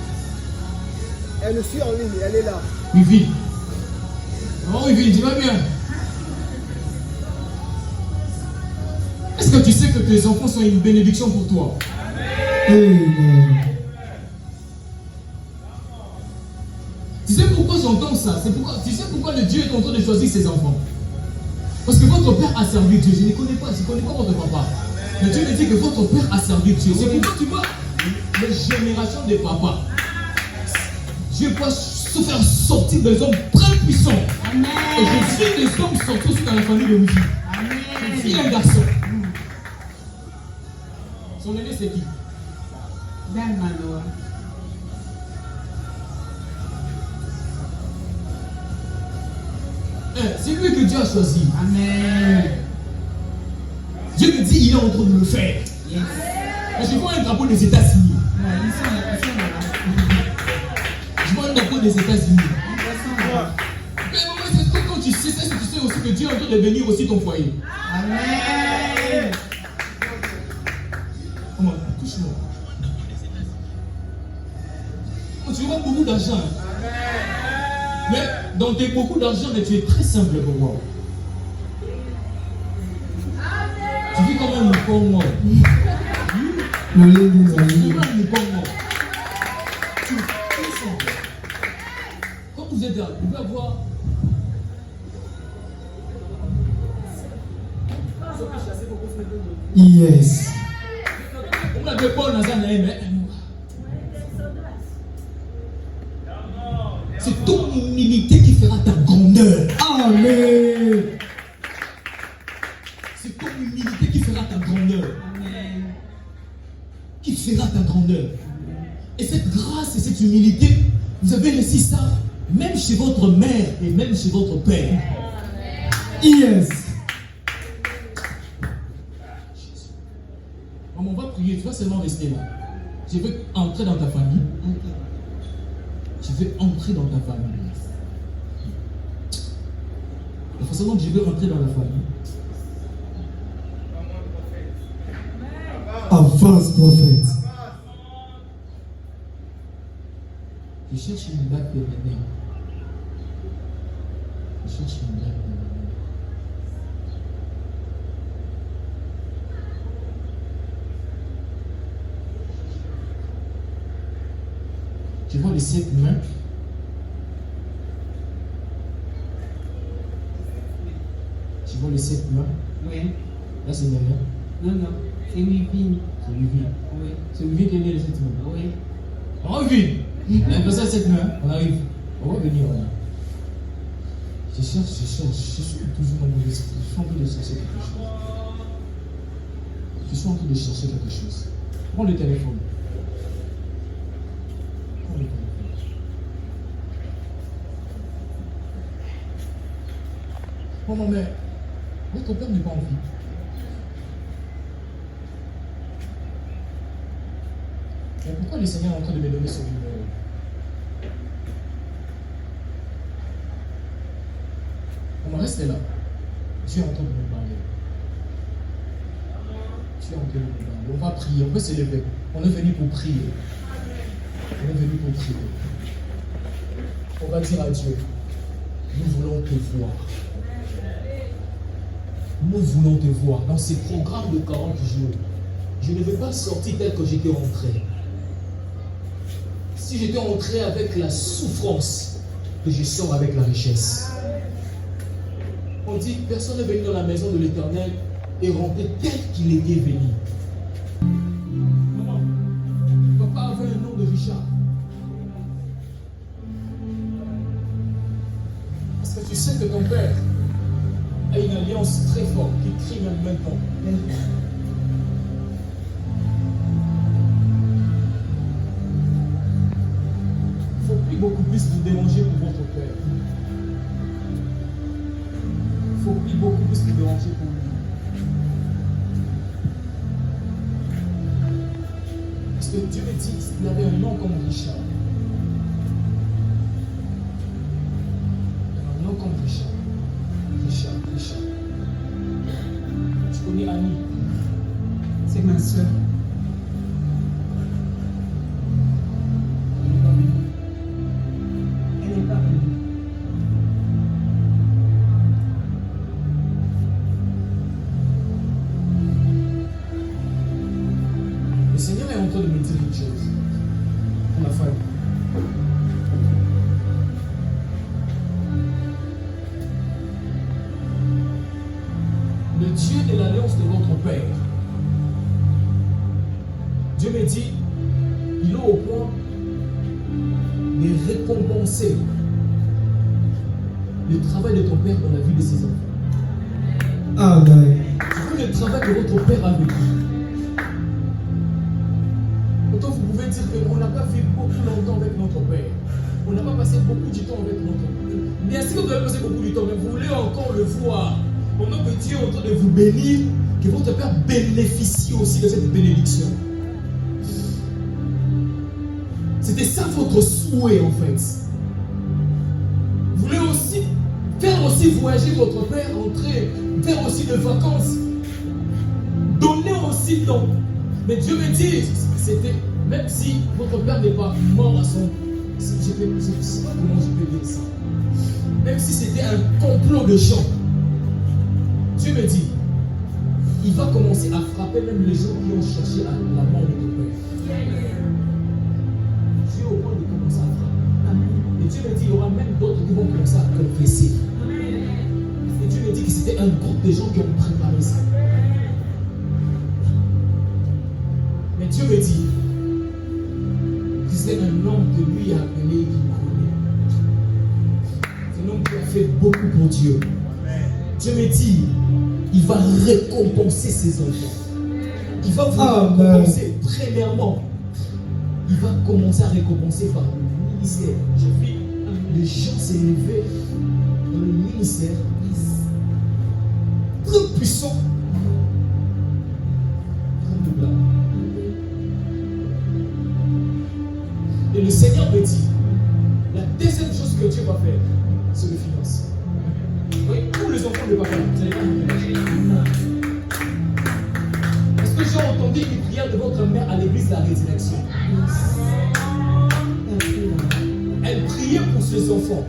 S5: Elle le suit en ligne, elle est là.
S1: Uville. Oh Uville, tu vas bien? Est-ce que tu sais que tes enfants sont une bénédiction pour toi?
S3: Amen.
S1: Tu sais pourquoi j'entends ça? Tu sais pourquoi le Dieu est en train de choisir ses enfants? Parce que votre père a servi Dieu. Je ne connais pas votre papa. Mais Dieu me dit que votre père a servi Dieu. C'est pourquoi tu vois les générations des papas. Dieu peut se faire sortir des hommes très puissants.
S4: Amen.
S1: Et je suis des hommes sortis aussi dans la famille de Louis. Il y a un garçon. Son aîné c'est qui?
S4: Dan Manoa.
S1: C'est lui que Dieu a choisi.
S4: Amen.
S1: Dieu me dit il est en train de le faire.
S4: Yes.
S1: Mais je vois un drapeau des États-Unis.
S4: Ouais, ils sont là.
S1: Je vois un drapeau des États-Unis.
S4: Ils sont là.
S1: Mais maman, quand tu sais ça, tu sais aussi que Dieu est en train de bénir aussi ton foyer.
S4: Amen.
S1: Comment? Touche-moi. Tu auras beaucoup d'argent. Mais dans tes beaucoup d'argent, mais tu es très simple pour moi. Tu vis comme un mouton mort.
S3: Le livre
S1: Tu vis
S3: est
S1: comme un mouton mort. Tu es très simple. Quand vous êtes là, vous pouvez avoir.
S3: Yes.
S1: On n'avait pas dans un mais. C'est ton humilité qui fera ta grandeur.
S3: Amen.
S1: C'est ton humilité qui fera ta grandeur.
S4: Amen.
S1: Qui fera ta grandeur. Et cette grâce et cette humilité, vous avez réussi ça même chez votre mère et même chez votre père.
S3: Yes.
S1: Maman, on va prier, tu vas seulement rester là. Je veux entrer dans ta famille.
S4: Ok.
S1: Je vais entrer dans ta famille. La façon dont je vais entrer dans la famille.
S3: Avance, prophète.
S1: Je cherche une bague de ménage. Je cherche une bague de ménage. Tu vois les 7 mains? Tu vois les 7 mains?
S4: Oui.
S1: Là, c'est mes mains.
S4: Non, non. C'est Wivine.
S1: C'est Wivine.
S4: Oui.
S1: C'est Wivine qui est né les 7 mains.
S4: Oui.
S1: On Wivine! On a passé à 7 mains. On arrive. On va venir là. Je cherche. Je suis toujours dans mon esprit. Je suis en train de chercher quelque chose. Je suis en train de chercher quelque chose. Prends le téléphone. Prends le téléphone. Oh non, mais votre père n'est pas en vie. Mais pourquoi le Seigneur est en train de me donner ce numéro? On va rester là. Dieu est en train de me parler. Dieu est en train de me parler. On va prier, on peut s'élever. On est venu pour prier. On est venu pour prier. On va dire à Dieu, nous voulons te voir. Nous voulons te voir dans ces programmes de 40 jours. Je ne vais pas sortir tel que j'étais entré. Si j'étais entré avec la souffrance, que je sors avec la richesse. On dit, personne n'est venu dans la maison de l'Éternel et rentré tel qu'il était venu. Maman, papa avait un nom de Richard. Parce que tu sais que ton père a une alliance très forte qui crie même maintenant. Il ne faut plus beaucoup plus vous déranger pour votre père. Il ne faut plus beaucoup plus vous déranger pour lui. Parce que Dieu me dit qu'il avait un nom comme Richard. Un nom comme Richard. Richard. Tu connais Annie?
S4: C'est ma soeur.
S1: Elle n'est pas venue.
S4: Elle n'est pas venue.
S1: Le Seigneur est en train de me dire une chose. Pour la femme. Le Dieu de l'alliance de votre Père. Dieu me dit, il est au point de récompenser le travail de ton Père dans la vie de ses enfants.
S3: Amen.
S1: Tu veux le travail que votre Père a vécu. Autant vous pouvez dire qu'on n'a pas fait beaucoup longtemps avec notre Père. On n'a pas passé beaucoup de temps avec notre Père. Bien sûr que vous avez passé beaucoup de temps, mais vous voulez encore le voir. Pendant que Dieu est en train de vous bénir, que votre Père bénéficie aussi de cette bénédiction. C'était ça votre souhait en fait. Vous voulez aussi faire aussi voyager votre Père, entrer, faire aussi des vacances. Donner aussi non. Mais Dieu me dit, c'était, même si votre Père n'est pas mort à son... Je ne sais pas comment je peux dire ça. Même si c'était un complot de gens. Dieu me dit, il va commencer à frapper même les gens qui ont cherché la mort de ton Père. Dieu est au point de commencer à frapper. Et Dieu me dit, il y aura même d'autres qui vont commencer à confesser. Et Dieu me dit que c'était un groupe de gens qui ont préparé ça. Mais Dieu me dit que c'est un homme que lui a appelé et qu'il connaît. C'est un homme qui a fait beaucoup pour Dieu. Dieu me dit, il va récompenser ses enfants. Il va vous récompenser. Premièrement, il va commencer à récompenser par le ministère. J'ai vu les gens s'élever dans le ministère. Très puissant. Et le Seigneur me dit pouvez pas faire. Vous n'allez pas vous mélanger. Est-ce que j'ai entendu une prière de votre mère à l'église de la résurrection? Elle priait pour ses enfants.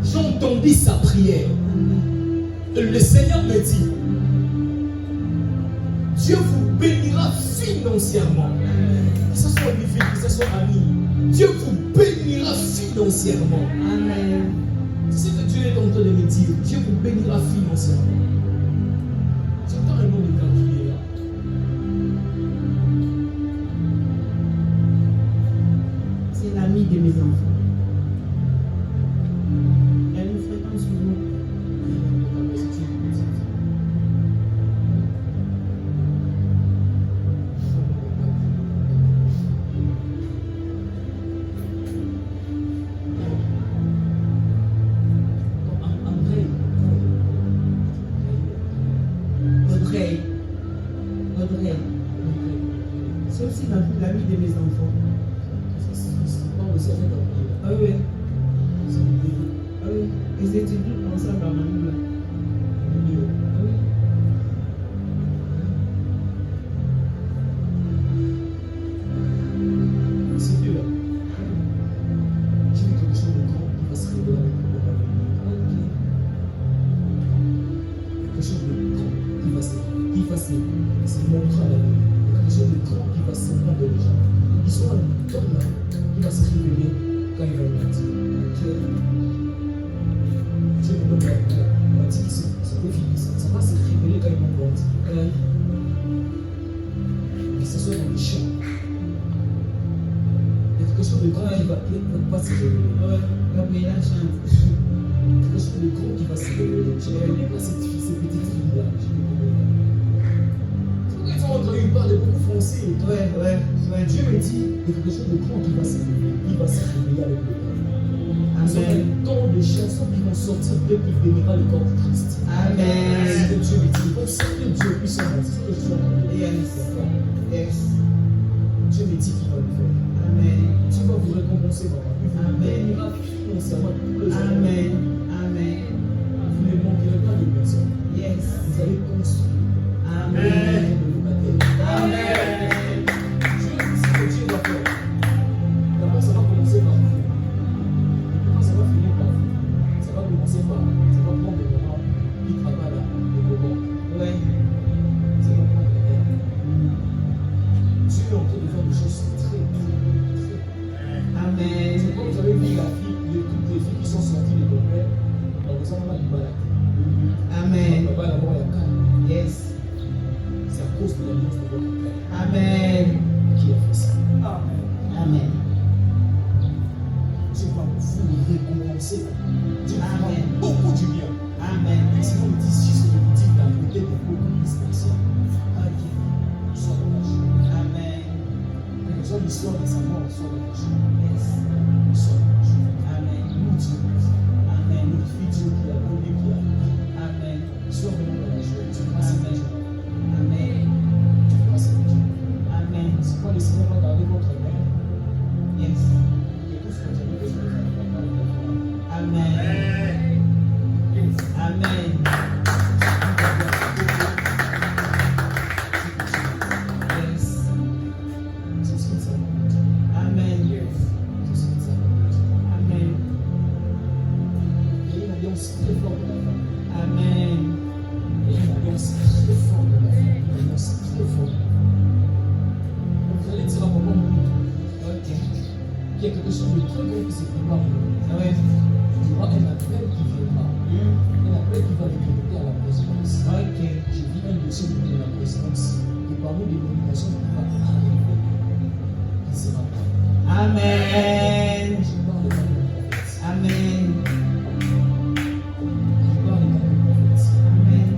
S1: J'ai entendu sa prière. Le Seigneur me dit, Dieu vous bénira financièrement. Que ce soit Olivier, que ce soit Ami, Dieu vous bénira financièrement.
S4: Amen.
S1: C'est ce que Dieu est en train de me dire. Dieu vous bénira financièrement. J'entends un nom de calculer là.
S4: C'est l'ami de mes enfants. Elle nous fréquente souvent. Audrey. C'est aussi l'ami de mes enfants. Ah oui. Ah oui. Ils étudient ensemble à Manila. Ah oui.
S1: C'est Dieu là. J'ai vu quelque chose de grand qui va se révéler avec le quelque chose de grand qui va se montrer à la vie. Quelque chose de grand qui va se montrer aux gens. Ils sont un homme là qui va se révéler quand il va grandir. Dieu me donne la dit que ça peut finir, ça va se révéler quand ils vont grandir. Que ce soit dans les champs. Il y a quelque chose de grand qui va se révéler.
S4: Gabriela chante.
S1: Quelque chose de gros qui va se révéler. Je ne connais pas ces petites filles-là. C'est pourquoi ils ont entendu parler beaucoup français.
S4: Ouais.
S1: Dieu me dit, il y a quelque chose de grand qui va se révéler. Il va se révéler avec le peuple. Nous avons un temps de chansons qui vont sortir d'eux qui bénira le corps du Christ.
S4: Amen.
S1: C'est ce que Dieu me dit. Il faut sortir Dieu puissamment. C'est ce que je suis en train de dire.
S4: Yes.
S1: Dieu me dit qu'il va le faire.
S4: Amen.
S1: Dieu va vous récompenser, maman. Il vous
S4: Amen.
S1: bénira financièrement tous les jours.
S4: Amen. Amen.
S1: Vous ne manquerez pas de personnes.
S4: Yes.
S1: Vous allez construire.
S4: Amen.
S1: Amen. Dieu, c'est ce que Dieu va faire. D'abord, ça va commencer par vous. Quand ça va finir par vous, ça va commencer par ça va prendre des moments qui travaillent là, des moments.
S4: Ouais.
S1: Ça va prendre des moments. Dieu est en train de faire des choses très.
S4: Amen.
S1: C'est comme vous avez vu toutes les filles qui sont sorties de ton père, dans les endroits du balade.
S4: Amen.
S1: Papa, d'abord, il y a calme.
S4: Yes.
S1: C'est à cause de l'alliance de votre père
S4: Amen.
S1: qui a fait ça.
S4: Amen.
S1: Dieu va vous récompenser. Dieu va
S4: Amen.
S1: faire beaucoup du bien.
S4: Amen.
S1: Sinon, on dit si c'est le petit dans le côté de beaucoup plus spécial.
S4: Ok.
S1: Soit dans la joie.
S4: Amen.
S1: Que ce soit l'histoire de sa mort, soit dans la joie.
S4: Yes.
S1: Soit dans la joie.
S4: Amen.
S1: Nous, Dieu,
S4: Amen.
S1: notre fille, Dieu qui a donné, qui a donné.
S4: Amen.
S1: Sois vraiment dans la joie. Tu feras cette joie.
S4: Amen.
S1: Tu feras cette joie.
S4: Amen.
S1: C'est quoi le Seigneur va garder votre mère?
S4: Yes.
S1: Et tout ce que vous avez besoin de faire.
S4: Amen. Amen. Yes.
S1: C'est ce que ça va.
S4: Amen.
S1: C'est ce que ça va.
S4: Amen.
S1: Il y a une alliance très forte de la famille.
S4: Amen.
S1: Il y a une alliance très forte de la famille. Une alliance très forte. Vous allez dire à un moment
S4: Ok.
S1: qu'il y a quelque chose de très grand qui se prépare.
S4: Ouais.
S1: Il y aura un appel qui viendra. Un appel qui va vous connecter à la présidence.
S4: Ok.
S1: J'ai vu un dossier de la présidence. Et parmi les nominations qui va arriver, qui sera là.
S4: Amen.
S1: Je parle de la prophète.
S4: Amen.
S1: Je parle de la prophète.
S4: Amen.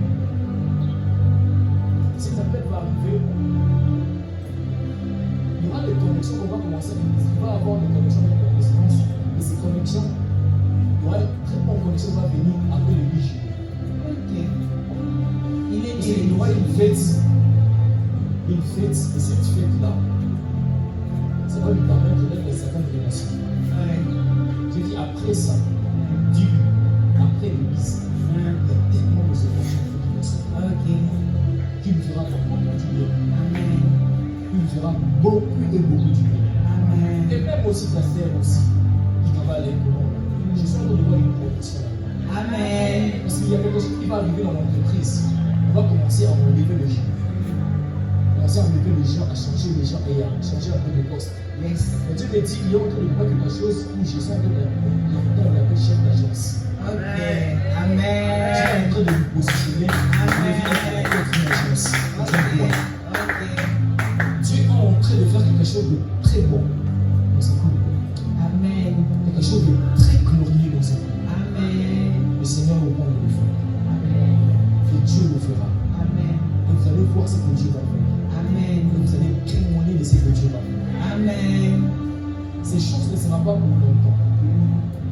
S1: Cet appel va arriver. Il y aura des connexions qu'on va commencer à utiliser. Il va y avoir des connexions avec la présidence. Et ces connexions, il y aura une très bonne connexion qui va venir après le 8 juillet.
S4: Ok. Il est
S1: Parce qu'il y aura une fête. Et cette fête-là, ça va lui permettre d'être dans certaines relations.
S4: Ouais.
S1: Je dis après ça, Dieu, après l'église, il y a tellement de opportunités qui me fera beaucoup du bien. Il me fera beaucoup et beaucoup du bien. Et même aussi ta sœur aussi, qui travaille avec moi. Je suis en train de voir une promotion. Parce qu'il y a quelque chose qui va arriver dans l'entreprise. On va commencer à enlever les gens. Commencer à enlever les gens, à changer les gens et à changer un peu de poste. Mais Dieu me dit, il y a autour de moi quelque chose où je sens que on l'appelle chef d'agence. Dieu est en train de vous positionner. Dieu est en train de faire quelque chose de très bon dans sa vie. Quelque chose de très glorieux dans sa vie. Le Seigneur va prendre le faire. Et Dieu le fera. Et vous allez voir ce que Dieu va faire. Et vous allez témoigner de ce que Dieu va faire. Ces choses ne seront pas pour longtemps.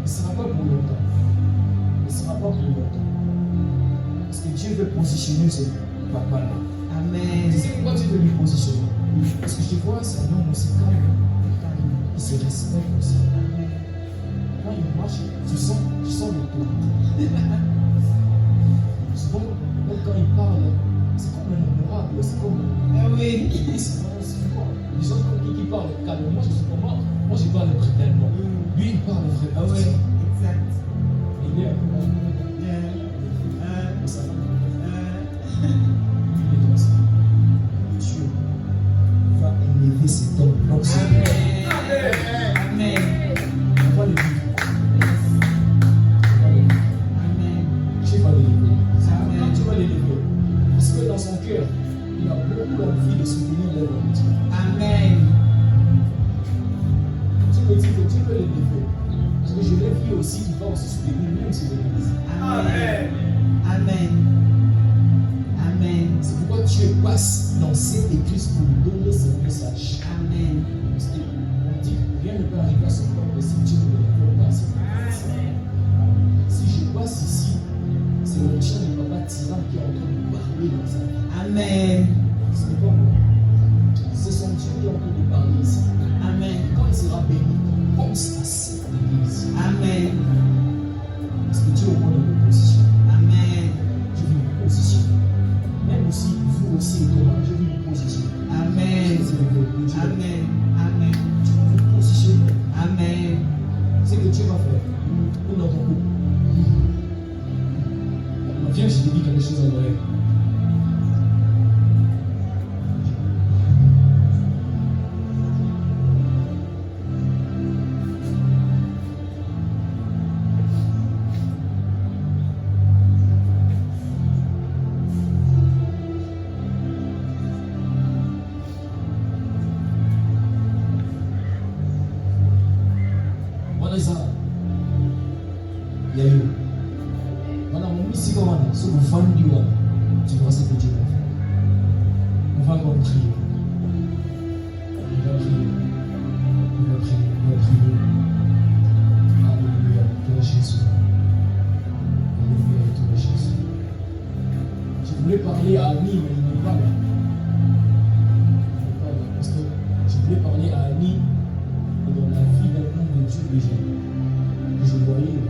S1: Ne sera pas pour longtemps. Ne sera pas pour longtemps. Parce que Dieu veut positionner ce papa-là. Tu sais pourquoi Dieu veut lui positionner? Parce que je vois, c'est un homme aussi calme. Il se respecte aussi. Quand il marche, tu sens l'autorité. Souvent, même quand il parle, c'est comme un honorable, c'est comme les gens qui parlent calmement, je suis comme moi je parle brutalement. Lui, il parle vraiment. Il est un peu ça va. Il est comme ça. Dieu va élever cet homme. Donc, on va le vivre. Dieu va l'élever. Quand tu vas l'élever, parce que dans son cœur, il a beaucoup envie de soutenir l'œuvre de Dieu. Dieu me dit que Dieu veut l'élever. Parce que je l'ai vu aussi, il va aussi soutenir même si l'église. C'est pourquoi Dieu passe dans cette église pour nous donner ce message. Parce qu'on dit que rien ne peut arriver à son peuple si Dieu ne le fait pas. Si je passe ici, c'est le chien de papa tyran qui est en train de parler dans sa vie. Ce n'est pas moi. C'est son Dieu qui est en train de parler ici. Quand il sera béni, pense à cette église. Parce que Dieu au moins de position. Je veux une position. Même aussi, vous aussi, Thomas, je veux une position. C'est le Dieu. Je veux vous positionner. C'est ce que Dieu va faire pour notre couple. Viens, je te dis quelque chose à l'oreille. Tu vois ce que Dieu va faire. On va encore prier. On va prier. Alléluia, toi Jésus. Alléluia, toi Jésus. Je voulais parler à Annie, mais il n'est pas là. Parce que je voulais parler à Annie dans la vie d'un homme de Dieu que je voyais.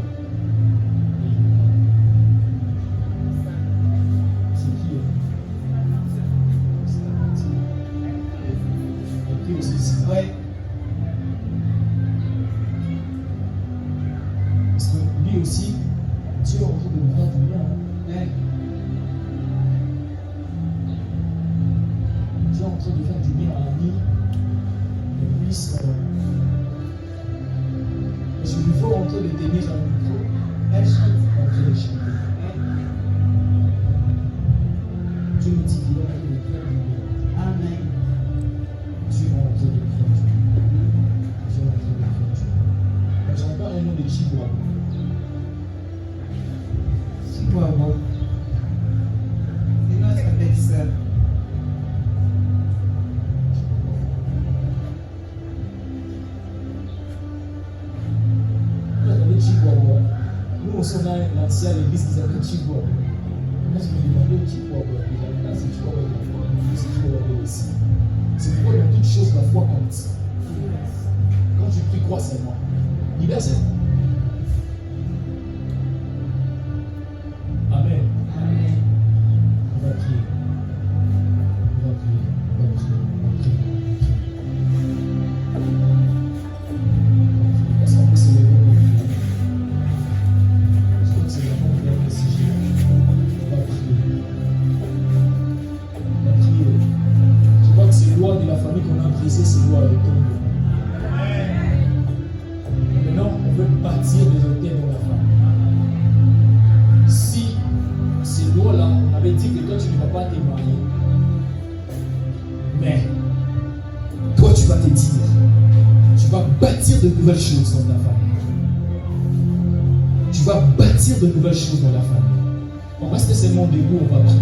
S1: Parce que lui aussi, Dieu est en train de lui faire du bien. Dieu est en train de faire du bien à Annie. Et puis, je lui vois en train de tenir un micro. Elle chante en train de chanter. Dieu me dit qu'il est en train de faire du bien. Dieu est en train de faire du bien. J'entends un nom de Chibois.
S6: C'est notre belle-sœur.
S1: Nous aussi on a un ancien à l'église qui s'appelle Chibois. Moi je me demandais Chibois. C'est Chibois aussi. C'est pourquoi dans toute chose la foi compte. Quand tu pries, crois seulement. Libère seulement. tomber. Maintenant, on veut bâtir des hôtels dans la femme. Si ces lois-là, on avait dit que toi, tu ne vas pas te marier. Mais, toi, tu vas te dire, tu vas bâtir de nouvelles choses dans ta famille. Tu vas bâtir de nouvelles choses dans la famille. On reste seulement debout, on va prier.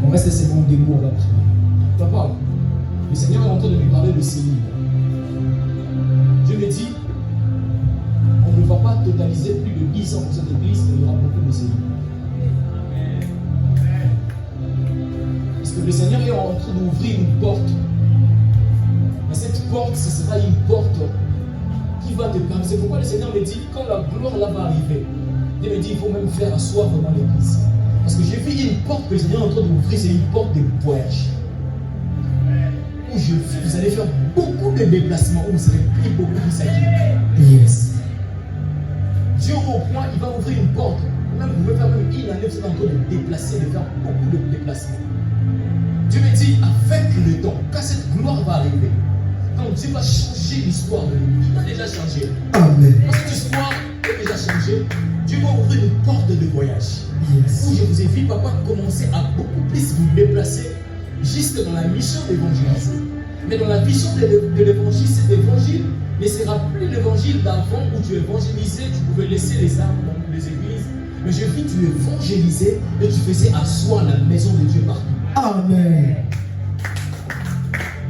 S1: On reste seulement debout, on va prier. Papa, le Seigneur est en train de lui parler de ses livres. Dieu me dit, on ne va pas totaliser plus de 10 ans dans cette église, mais il y aura beaucoup de ces livres. Parce que le Seigneur est en train d'ouvrir une porte. Mais cette porte, ce sera une porte qui va te permettre. C'est pourquoi le Seigneur me dit, quand la gloire là va arriver, il me dit, il faut même faire asseoir vraiment l'église. Parce que j'ai vu une porte que le Seigneur est en train d'ouvrir, c'est une porte de voyage. Où vous allez faire beaucoup de déplacements, où vous allez prier beaucoup de sacrifices.
S3: Yes.
S1: Dieu au point, il va ouvrir une porte. Même vous pouvez faire même une année, vous êtes en train de déplacer, de faire beaucoup de déplacements. Dieu me dit, avec le temps, quand cette gloire va arriver, quand Dieu va changer l'histoire de l'église, il va déjà changer.
S3: Amen.
S1: Quand cette histoire est déjà changée, Dieu va ouvrir une porte de voyage.
S3: Yes.
S1: Où je vous ai vu, papa, commencer à beaucoup plus vous déplacer juste dans la mission d'évangéliser. Mais dans la mission de l'évangile, cet évangile ne sera plus l'évangile d'avant où tu évangélisais, tu pouvais laisser les armes dans les églises. Mais je vis, tu évangélisais et tu faisais asseoir la maison de Dieu partout.
S3: Amen.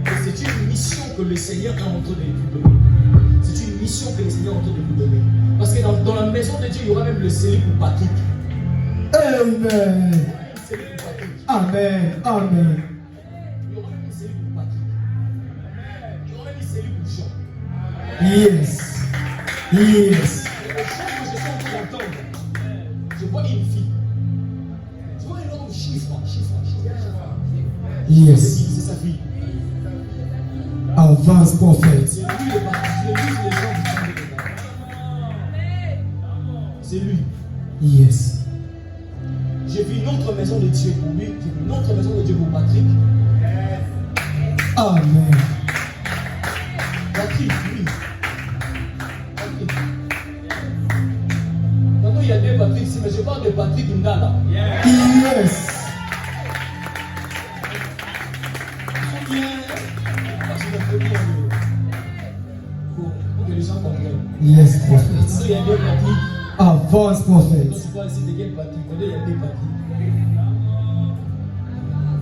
S1: Et c'est une mission que le Seigneur est en train de vous donner. C'est une mission que le Seigneur est en train de vous donner. Parce que dans la maison de Dieu, il y aura même le cellule pour Patrick.
S3: Amen. Amen. Amen.
S1: Il y aura même une cellule pour Patrick. Il y aura même une cellule pour Jean.
S3: Yes. Yes.
S1: Et le chant que je suis en train d'entendre, je vois une fille. Tu vois un autre chiffre.
S3: Yes.
S1: C'est sa fille.
S3: Avance, prophète.
S1: C'est lui le parti. C'est lui les gens qui sont dedans. C'est lui.
S3: Yes.
S1: J'ai vu une autre maison de Dieu pour lui. J'ai vu une autre maison de Dieu pour Patrick.
S3: Amen.
S1: Patrick, oui. Patrick. Maintenant, il y a deux Patrick ici, mais je parle de Patrick Ndala.
S3: Yes.
S1: Parce que c'est bien pour que les gens comprennent.
S3: Yes, prophète.
S1: Il y a deux Patrick.
S3: Avance, prophète.
S1: Quand tu parles ici de quel Patrick, il y a deux Patrick.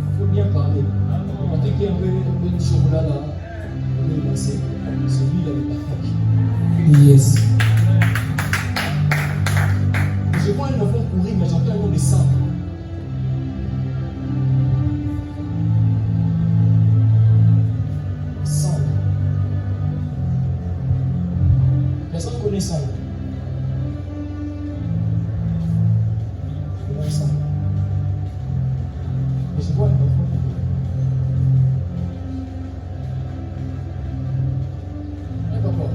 S1: Il faut bien parler. Patrick qui est un peu de chocolat là, on est lancé. Celui-là, le Patrick.
S3: Yes.
S1: Je vois un enfant courir, mais j'entends un nom de sang. Sang. Personne ne connaît ça. Je vois ça. Mais je vois un enfant courir. D'accord.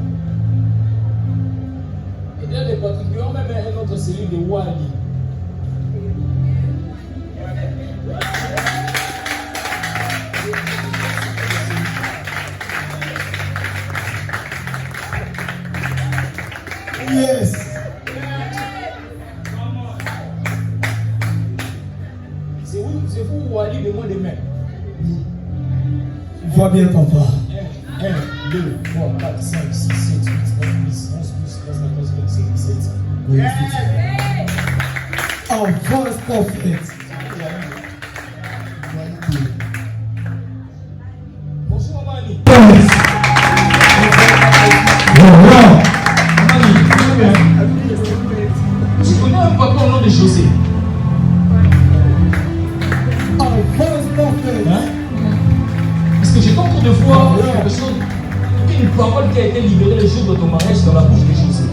S1: Et là, les particuliers, même un autre cellule de Wali.
S3: Yes.
S1: C'est vous, Wali, de moins de main.
S3: Vois bien, papa.
S1: 1, 2, 3, 4, 5, 6, 7, 8, 9, 10, 11, 12, 13, 14, 15, 16, 17.
S3: Avance, prophète.
S1: Bonjour, Mani. Je connais un papa au nom de José.
S3: Avance, prophète.
S1: Hein? Parce que j'étais en train de voir quelque chose, une parole qui a été libérée le jour de ton mariage dans la bouche de José.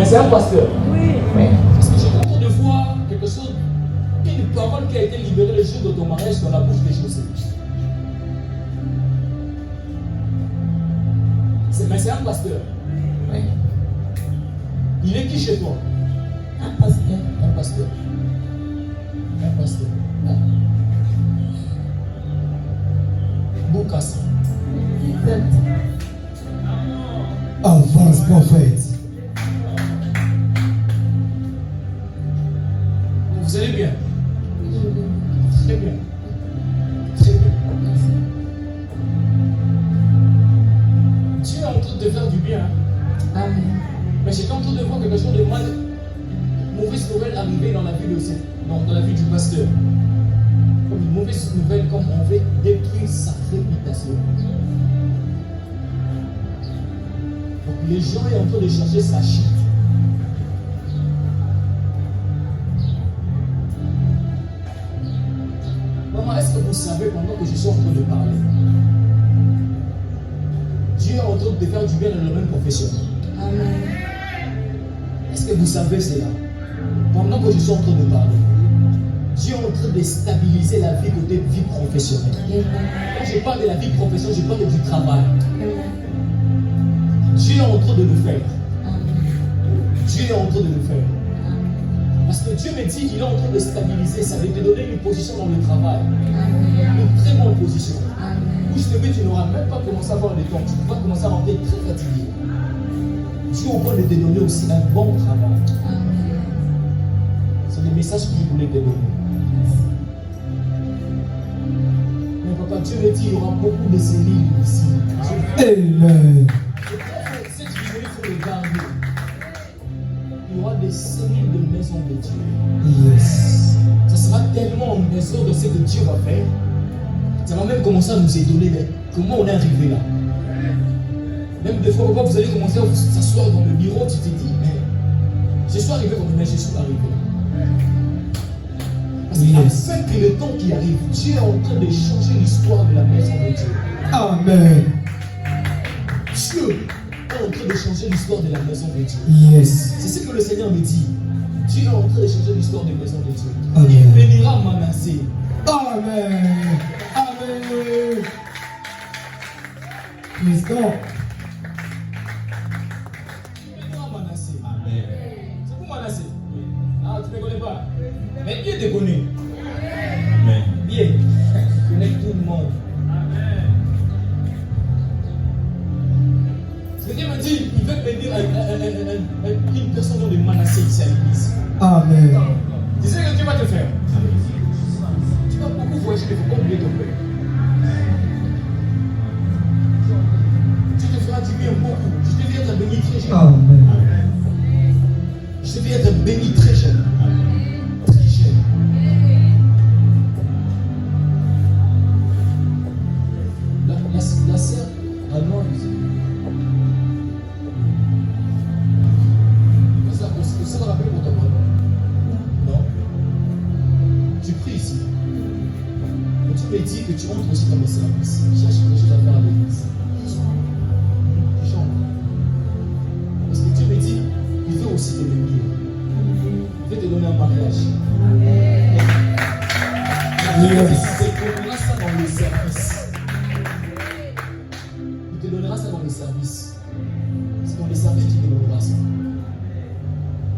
S1: C'est un pasteur. Oui. Parce que j'étais en train de voir quelque chose, une parole qui a été libérée le jour de ton mariage dans la bouche de José. C'est un pasteur. Oui. Il est qui chez toi? Un pasteur. Un pasteur. Un pasteur. Ah. casse.
S3: Our false prophets.
S1: Vous allez bien? Très bien. Très bien. Dieu est en train de faire du bien.
S2: Amen.
S1: Mais j'étais en train de voir quelque chose de mal, mauvaise nouvelle arriver dans la vie dans la vie du pasteur. Comme une mauvaise nouvelle, comme on veut détruire sa réputation. Donc les gens sont en train de chercher sa chute. Maman, est-ce que vous savez pendant que je suis en train de parler, Dieu est en train de faire du bien dans le domaine professionnel.
S2: Amen.
S1: Est-ce que vous savez cela? Pendant que je suis en train de parler, Dieu est en train de stabiliser la vie côté vie professionnelle. Quand je parle de la vie professionnelle, je parle du travail. Dieu est en train de le faire. Dieu est en train de le faire. Parce que Dieu me dit qu'il est en train de stabiliser, ça veut te donner une position dans le travail. Une très bonne position. Où je te dis, tu n'auras même pas commencé à avoir le temps. Tu vas commencer à rentrer très fatigué. Dieu est au point de te donner aussi un bon travail. C'est le message que je voulais te donner. Mais papa, Dieu me dit qu'il y aura beaucoup de cellules ici.
S3: Amen.
S1: Cette vidéo, il faut le garder. Il y aura des cellules de maison de Dieu.
S3: Yes.
S1: Ça sera tellement en maison de ce que Dieu va faire. Ça va même commencer à nous étonner. Mais comment on est arrivé là? Même des fois, vous allez commencer à vous s'asseoir dans le bureau, tu te dis, mais je suis arrivé comme mais je suis arrivé. Parce qu'il y a que le temps qui arrive, Dieu est en train de changer l'histoire de la maison de Dieu.
S3: Amen.
S1: Dieu est en train de changer l'histoire de la maison de Dieu.
S3: Yes.
S1: C'est ce que le Seigneur me dit. Dieu est en train de changer l'histoire de la maison de Dieu.
S3: Amen.
S1: Il bénira Manassé.
S3: Amen. Amen. Praise God.
S1: C'est pour Manassé. Ah, tu ne me connais pas. Mais Dieu te connaît. Bien. Tu connais tout le monde. Ce Dieu me dit, il veut bénir une personne de Manassé ici à l'église.
S3: Amen.
S1: Tu sais ce que Dieu va te faire? Tu vas beaucoup voyager, il ne faut pas oublier ton père. Tu te feras du bien beaucoup. Je te viens de bénir très jeune.
S3: Amen.
S1: Je te viens de bénir très jeune. Très jeune. La sœur allemande, ça va rappeler pour ton prénom? Non? Tu pries ici. Mais tu me dis que tu entres aussi dans le service. Cherche quelque chose à faire à l'église. Tu chantes. Parce que Dieu me dit, il veut aussi te bénir. Il veut te donner un mariage. Il te donnera ça dans le service. Il te donnera ça dans le service. C'est dans les services qu'il te donnera ça.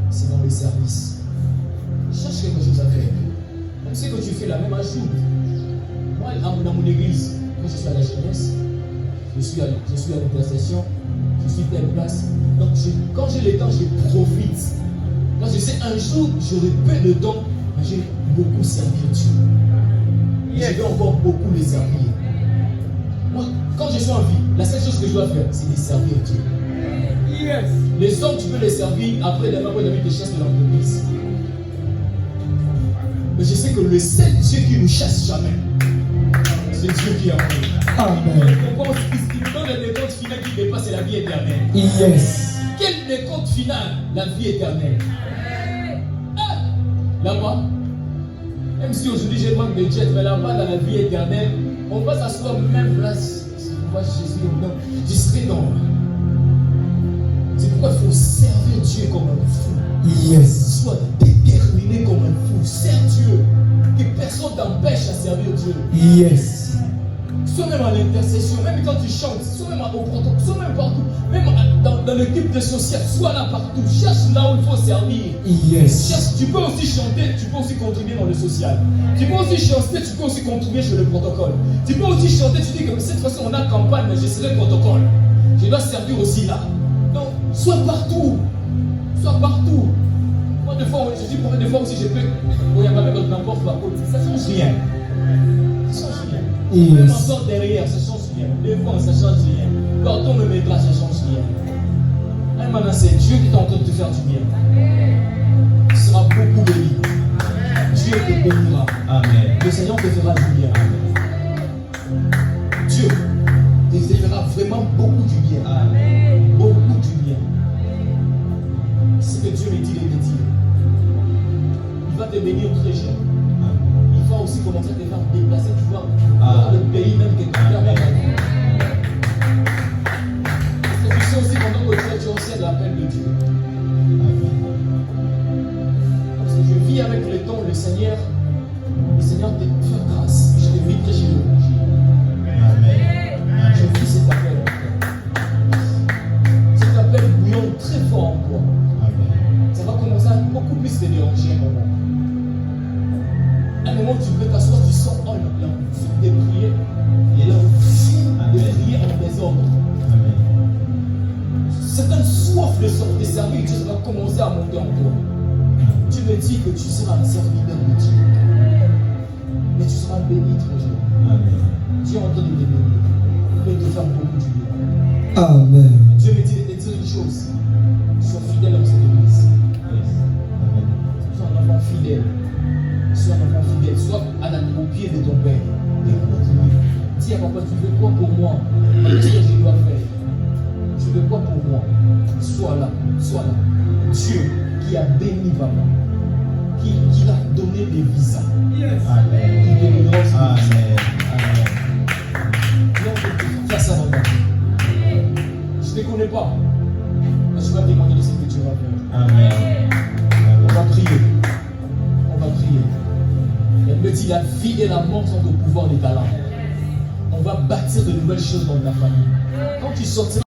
S1: C'est dans les services. Cherche quelque chose à faire. Même ce que tu fais là, même ajoute. Moi, dans mon église, quand je suis à la jeunesse, je suis à l'organisation, je suis telle place. Donc, quand j'ai le temps, je profite. Quand je sais un jour, j'aurai peu de temps, mais j'ai beaucoup servi Dieu. Et je vais encore beaucoup les servir. Moi, quand je suis en vie, la seule chose que je dois faire, c'est de servir Dieu.
S3: Yes.
S1: Les hommes, tu peux les servir après la mort de tes chasses de l'entreprise. Mais je sais que le seul Dieu qui ne chasse jamais, c'est Dieu qui a pris.
S3: Amen.
S1: Il nous donne le décompte final qui dépasse la vie éternelle.
S3: Yes.
S1: Quel décompte final? La vie éternelle. Ah, là-bas, même si aujourd'hui j'ai manque de jet, mais là-bas dans la vie éternelle, on va s'asseoir même place. Moi, je serai dans. C'est pourquoi il faut servir Dieu comme un fou.
S3: Yes.
S1: Sois déterminé comme un fou. Sers Dieu. Que personne t'empêche à servir Dieu.
S3: Yes.
S1: Sois même à l'intercession, même quand tu chantes, sois même au protocole, sois même partout, même dans l'équipe de social, sois là partout. Cherche là où il faut servir.
S3: Yes.
S1: Cherche, tu peux aussi chanter, tu peux aussi contribuer dans le social. Tu peux aussi chanter, tu peux aussi contribuer sur le protocole. Tu peux aussi chanter, tu dis que cette fois-ci on a campagne, mais je serai protocole. Je dois servir aussi là. Donc, sois partout. Sois partout. Moi, des fois, je dis pour des fois aussi, je peux. Bon, il y a pas même n'importe quoi. Ça ne change rien. Ça change rien.
S3: Yes.
S1: Même en sort derrière, ça change rien. Devant, ça change rien. Quand on me mettra, ça change rien. Et maintenant, c'est Dieu qui est en train de te faire du bien. Tu seras beaucoup béni. Dieu te bénira.
S7: Amen.
S1: Le Seigneur te fera du bien. Dieu te fera vraiment beaucoup du bien.
S7: Amen.
S1: Beaucoup du bien. Ce que Dieu me dit de te dire. Il va te bénir très jeune. Il va aussi commencer à te faire déplacer, tu vois, dans le pays même que tu as dans la vie. Parce que tu sais aussi pendant que tu observes l'appel de Dieu. Parce que je vis avec le temps, le Seigneur te fait grâce. Je te vis très chez lui.
S7: Amen.
S1: Je vis cet appel. Cet appel bouillon très fort en toi.
S7: Amen.
S1: Ça va commencer à beaucoup plus te déranger un moment. Un moment où tu peux t'asseoir, tu sens oh, l'envie de prier et l'envie de prier en désordre.
S7: Amen.
S1: Certaines soif de servir, Dieu va commencer à monter en toi. Tu me dis que tu seras un serviteur de Dieu. Mais tu seras béni très jeune.
S7: Amen.
S1: Dieu est en train de te bénir. Il va te faire beaucoup du bien.
S3: Amen.
S1: Dieu me dit de te dire une chose. Sois fidèle dans cette église.
S7: Amen.
S1: Sois un enfant fidèle. Sois un enfant fidèle. Sois au pied de ton Père. Et continue. Dis à papa, tu veux quoi pour moi? Qu'est-ce que je dois faire? Tu veux quoi pour moi? Sois là. Sois là. Dieu qui a béni papa. Qui a donné des visas.
S7: Amen.
S1: Il bénira aussi.
S7: Amen. Amen.
S1: Non, fais ça dans ta vie. Je ne te connais pas. Mais je vais témoigner de ce que tu vas faire.
S7: Amen.
S1: On va prier. On va prier. Elle me dit la vie et la mort sont au pouvoir des talents. On va bâtir de nouvelles choses dans ta famille. Quand tu sortiras